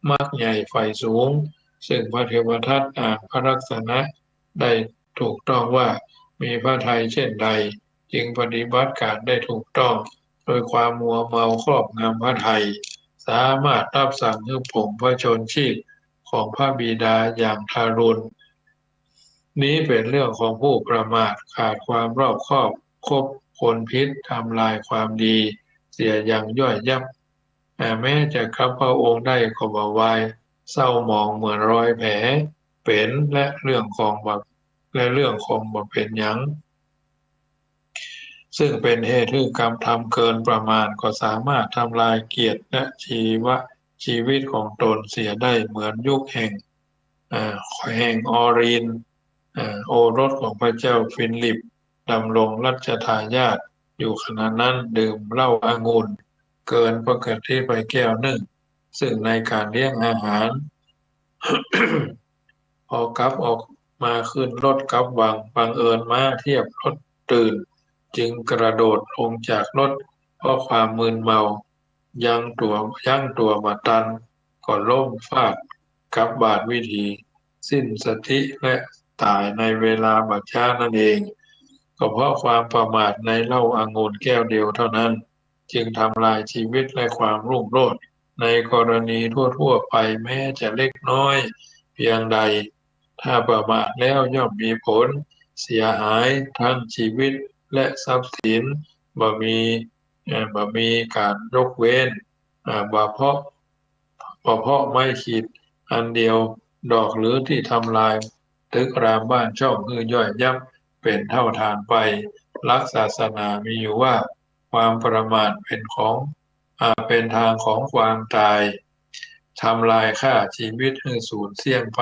มักใหญ่ไฟสูงซึ่งพระเทวทัตอ่านพระลักษณะได้ถูกต้องว่ามีพระทัยเช่นใดจึงปฏิบัติการได้ถูกต้อง โดยความมัวเมาครอบงำพระทัยสามารถรับสั่งให้ผงพระชนชีพของพระบิดาอย่างทารุณนี้เป็นเรื่องของผู้ประมาทขาดความรอบคอบคบคนพิษทำลายความดีเสียอย่างย่อยยับแต่แม้จะครับพระองค์ได้ขบวายเศร้าหมองเหมือนรอยแผลเป็นและเรื่องของบ่เป็นหยังซึ่งเป็นเหตุให้กรรมทำเกินประมาณก็สามารถทำลายเกียรติและชีวิตของตนเสียได้เหมือนยุคอ่าแห่งออรีนโอรสของพระเจ้าฟิลิปดำรงรัชทายาทอยู่ขณะนั้นดื่มเหล้าองุ่นเกินปกติไปแก้วหนึ่งซึ่งในการเลี้ยงอาหาร พอกลับออกมาขึ้นรถกลับวังบังเอิญม้าเทียบรถตื่นจึงกระโดดลงจากรถเพราะความมึนเมายั้งตัวมาตันก่อนล้มฟาดกับบาดวิถีสิ้นสติและตายในเวลาบัดช้านั่นเองก็เพราะความประมาทในเหล้าอางุ่นแก้วเดียวเท่านั้นจึงทำลายชีวิตและความรุ่งโรจน์ในกรณีทั่วๆไปแม้จะเล็กน้อยเพียงใด ถ้าประมาทแล้วย่อมมีผลเสียหายทั้งชีวิตและทรัพย์สินบ่มีการยกเว้นบ่เพราะไม่ขีดอันเดียวดอกหรือที่ทำลายตึกรามบ้านช่องคือย่อยยับเป็นเท่าทานไปหลักศาสนามีอยู่ว่าความประมาทเป็นทางของความตายทำลายค่าชีวิตให้สูญเสียไป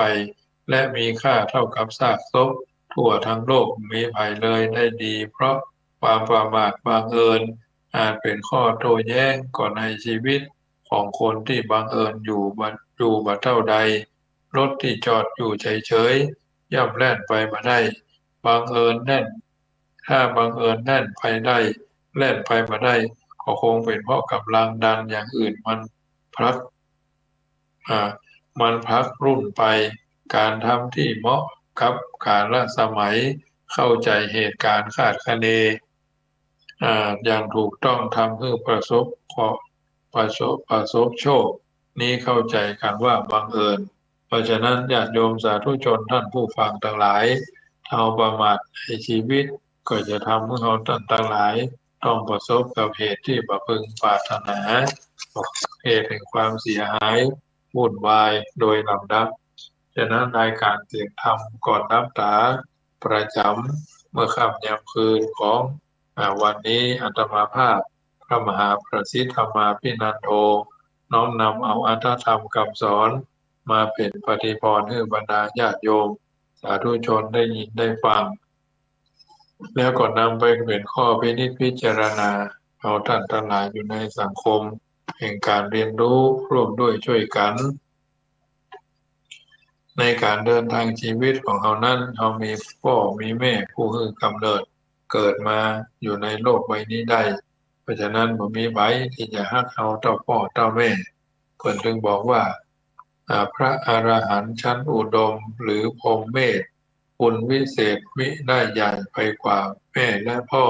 และมีค่าเท่ากับซากศพทั่วทั้งโลกมีภัยเลยได้ดีเพราะความประมาทบังเอิญอาจเป็นข้อโต้แย้งก่อนในชีวิตของคนที่บังเอิญอยู่บัดเท่าใดรถที่จอดอยู่เฉยๆย่อมแล่นไปมาได้บังเอิญแน่นถ้าบังเอิญแน่นไปได้แล่นไปมาได้ก็คงเป็นเพราะกำลังดันอย่างอื่นพลัด อ่ามันพักรุ่นไปการทำที่เหมาะกับกาลสมัยเข้าใจเหตุการณ์คาดคะเนอย่างถูกต้องทำเพื่อประสบโชคนี้เข้าใจกันว่าบังเอิญเพราะฉะนั้นญาติโยมสาธุชนท่านผู้ฟังทั้งหลายเราประมาทในชีวิตก็จะทำให้เราท่านทั้งหลายต้องประสบกับเหตุที่บ่พึงปรารถนาเหตุแห่งความเสียหาย วุ่นวายโดยลำดับฉะนั้นรายการเสียงธรรมก่อนน้ำตาประจำเมื่อค่ำยามคืนของวันนี้อาตมาภาพพระมหาประสิทธธรรมาภินันโทน้อมนำเอาอัตถธรรมคำสอนมาเป็นปฏิพรให้บรรดาญาติโยมสาธุชนได้ยินได้ฟังแล้วก็นำไปเป็นข้อพินิจพิจารณาเอาท่านทั้งหลายอยู่ในสังคมแห่งการเรียนรู้ร่วมด้วยช่วยกัน ในการเดินทางชีวิตของเขานั้นเขามีพ่อมีแม่ผู้คือกำเนิดเกิดมาอยู่ในโลกใบนี้ได้เพราะฉะนั้นผมมีไว้ที่จะฮักเขาเจ้าพ่อเจ้าแม่เพิ่นถึงบอกว่าพระอรหันต์ชั้นอุดมหรือพรหมเมธคุณวิเศษมิได้ใหญ่ไปกว่าแม่และพ่อ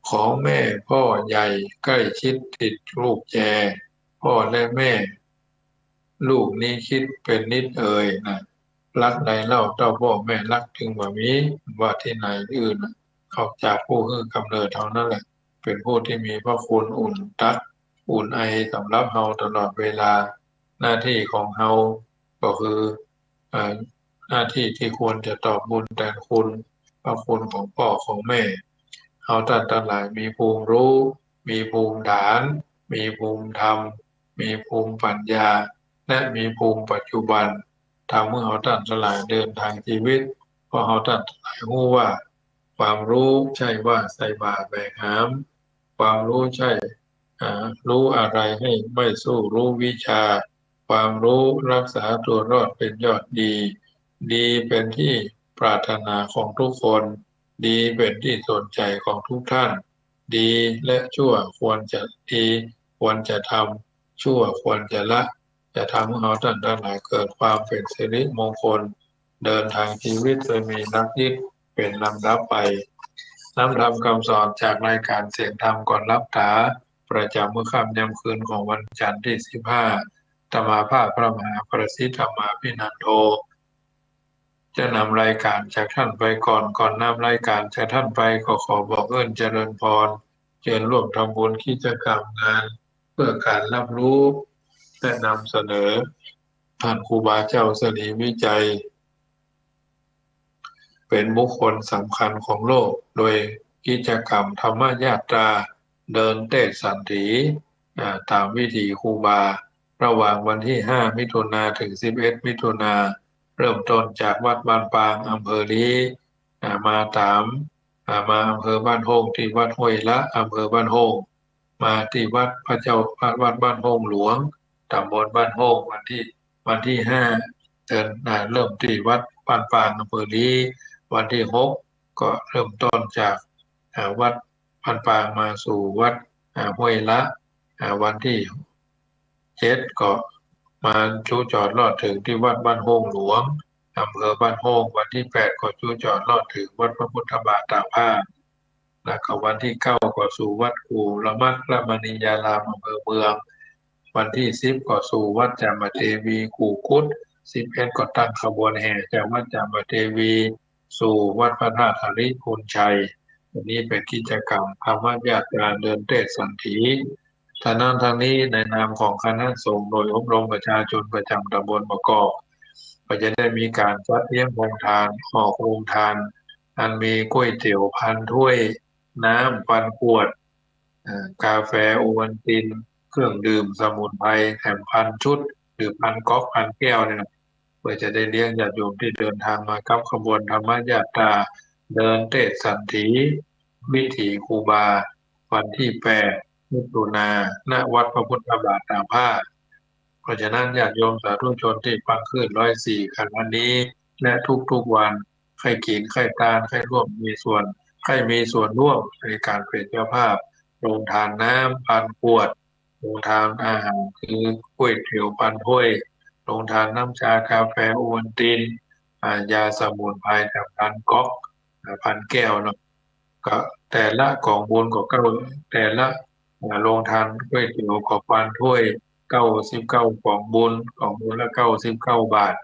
ของแม่พ่อใหญ่ใกล้ชิดติดลูกแจพ่อและแม่ ลูกนี้คิดเป็นนิดนะรักใดเล่าเจ้าพ่อแม่รักถึงว่ามีว่าที่ไหนอื่นน่ะเขาจากผู้คือกำเนิดเท่านั้นแหละเป็นผู้ที่มีพระคุณอุ่นตักอุ่นไอสำหรับเฮาตลอดเวลาหน้าที่ของเฮาก็คือเอ่อหน้าที่ที่ควรจะตอบบุญแทนคุณพระคุณของพ่อของแม่เฮาท่านทั้งหลายมีภูมิรู้มีภูมิฐานมีภูมิธรรมมีภูมิปัญญา และมีภูมิปัจจุบันทำให้เขาท่านทั้งหลายเดินทางชีวิตเพราะเขาท่านทั้งหลายรู้ว่าความรู้ใช่ว่าใส่บาตรแบกหามความรู้ใช่รู้อะไรให้ไม่สู้รู้วิชาความรู้รักษาตัวรอดเป็นยอดดีดีเป็นที่ปรารถนาของทุกคนดีเป็นที่สนใจของทุกท่านดีและชั่วควรจะดีควรจะทำชั่วควรจะละจะทำให้เราท่านทั้งหลายเกิดความเป็นสิริมงคลเดินทางชีวิตโดยมีนักยึดเป็นลำดับไป น้ำธรรมคำสอนจากรายการเสียงธรรมก่อนรับตาประจำมื้อค่ำยามคืนของวันจันทร์ที่15ธรรมาภาคพระมหาประสิทธิ์ธรรมาภินันโทจะนำรายการจากท่านไปก่อนนำรายการจากท่านไปก็ขอบอกเจริญพรเชิญร่วมทำบุญกิจกรรมงานเพื่อการรับรู้และนำเสนอท่านครูบาเจ้าสรีวิจัยเป็นบุคคลสำคัญของโลกโดยกิจกรรมธรรมญาตราเดินเตศสันถีตามวิถีครูบาระหว่างวันที่5มิถุนาถึง11มิถุนาเริ่มต้นจากวัดบ้านปางอำเภอลี้มาตามมาอำเภอบ้านโฮงที่วัดห้วยละอำเภอบ้านโฮงมาที่วัดพระเจ้าวัดบ้านโฮงหลวงตำบลบ้านโฮงวันที่5เริ่มที่วัดบ้านปางอำเภอลี้วันที่6ก็เริ่มต้นจากวัดบ้านปางมาสู่วัดห้วยละวันที่7ก็มาจูจอดรอดถึงที่วัดบ้านโฮงหลวงอำเภอบ้านโฮงวันที่8ก็จูจอดรอดถึงวัดพระพุทธบาทตากผ้าแล้วก็วันที่9ก็สู่วัดกู่ละมัดละมณียารามอำเภอเมืองวันที่10ก็สู่วัดจามเทวีกู่กุด11ก็ตั้งขบวนแห่จากวัดจามเทวีสู่วัดพระธาตุธริพุนชัยวันนี้เป็นกิจกรรมธรรมญาตราเดินเตศสันถีทางนี้ในนามของคณะสงฆ์โดยอบรมประชาชนประจำตำบลมะกอกก็จะได้มีการจัดเลี้ยงโรงทานออกโรงทานอันมีก๋วยเตี๋ยวพันถ้วยน้ำปันขวดกาแฟโอวัลตินเครื่องดื่มสมุนไพรแถมพันชุดหรือพันก๊อกพันแก้วเนี่ยเพื่อจะได้เลี้ยงญาติโยมที่เดินทางมากับขบวนธรรมญาตราเดินเตศสันถีวิถีครูบาวันที่8มิถุนาณวัดพระพุทธบาทตากผ้าเพราะฉะนั้นญาติโยมสาธุชนที่ฟังคลื่น104คณะนี้และทุกวันใครกินใครทานใครร่วมมีส่วนใครมีส่วนร่วมในการเป็นเจ้าภาพโรงทานน้ำพันขวดโรงทานอาหารคือก๋วยเตี๋ยวพันถ้วยโรงทานน้ำชากาแฟโอวัลตินยาสมุนไพรแบบพันก๊อกพันแก้วเนาะก็แต่ละกล่องบุญก็แต่ละโรงทานก๋วยเตี๋ยวก็พันถ้วย99กล่องบุญละ99 บาท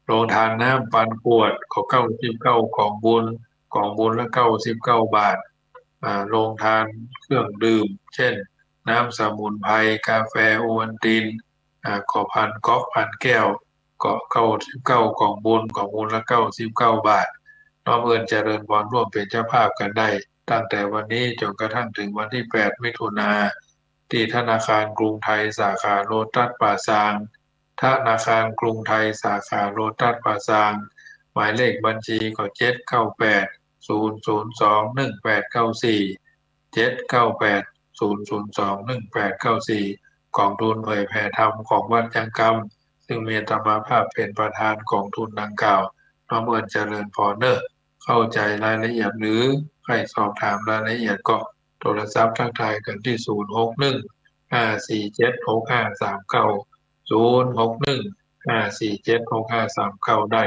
โรงทานน้ำปันขวดก็99กล่องบุญละ99 บาทโรงทานเครื่องดื่มเช่นน้ำสมุนไพรกาแฟโอวัลตินก็พันก๊อกพันแก้วก็99กล่องบุญละ99 บาทน้อมเจริญพรร่วมเป็นเจ้าภาพกันได้ตั้งแต่วันนี้จนกระทั่งถึงวันที่8มิถุนาที่ธนาคารกรุงไทยสาขาโลตัสป่าซางธนาคารกรุงไทยสาขาโลตัสป่าซางหมายเลขบัญชีก็798 002 1894กองทุนเผยแผ่ธรรมของวัดยังกำซึ่งมีอาตมาภาพเป็นประธานกองทุนดังกล่าวน้อมเจริญพรเข้าใจรายละเอียดหรือใครสอบถามรายละเอียดก็โทรศัพท์ทักทายกันที่061 547 6539061 547 6539ได้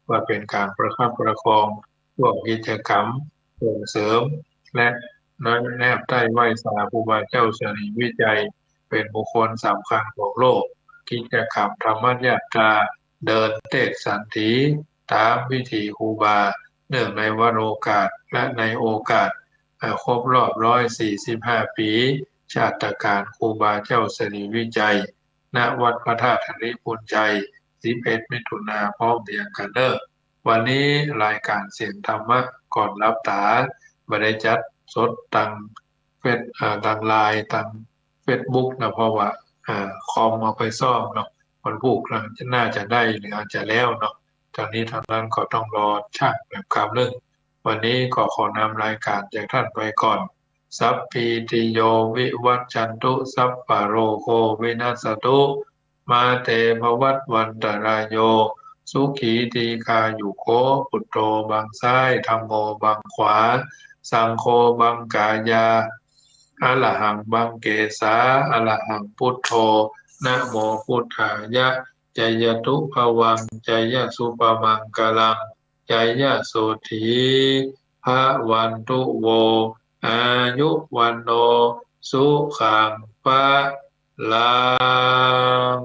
ว่าเป็นการประคับประคองร่วมกิจกรรมส่งเสริมและแนบใต้ไหว้สาครูบาเจ้าสรีวิจัยเป็นบุคคลสำคัญของโลกกิจกรรมธรรมญาตราเดินเตศสันถีตามวิถีครูบาเนื่องในวันโอกาสและในโอกาสครบรอบ145 ปีชาตการครูบาเจ้าสรีวิจัยณวัดพระธาตุธริพุนชัย11มิถุนาพร้อมเพียงกันวันนี้รายการเสียงธรรมะก่อนรับตาบริจัดสดตังตังไลน์ตังเฟซบุ๊กนะเพราะว่าคอมเอาไปซ่อมเนาะวันพุธจะน่าจะได้หรืออาจจะแล้วเนาะตอนนี้ทางนั้นก็ต้องรอช่างแบบคำเรื่องวันนี้ก็ขอนำรายการจากท่านไปก่อนสัพพิติโยวิวัจจันตุสัพพะโรโควินัสตุมาเตภวัตวันตรายโยสุขีตีคาอยู่โคพุทโธบังซ้ายธัมโมบังขวาสังโฆบังกายาอะระหังบังเกสาอะระหังพุทโธนะโมพุทธายะจยตุภวังจยสุปมังกลังจยโสธี ภวันตุโวอายุวันโนสุขังภะลัง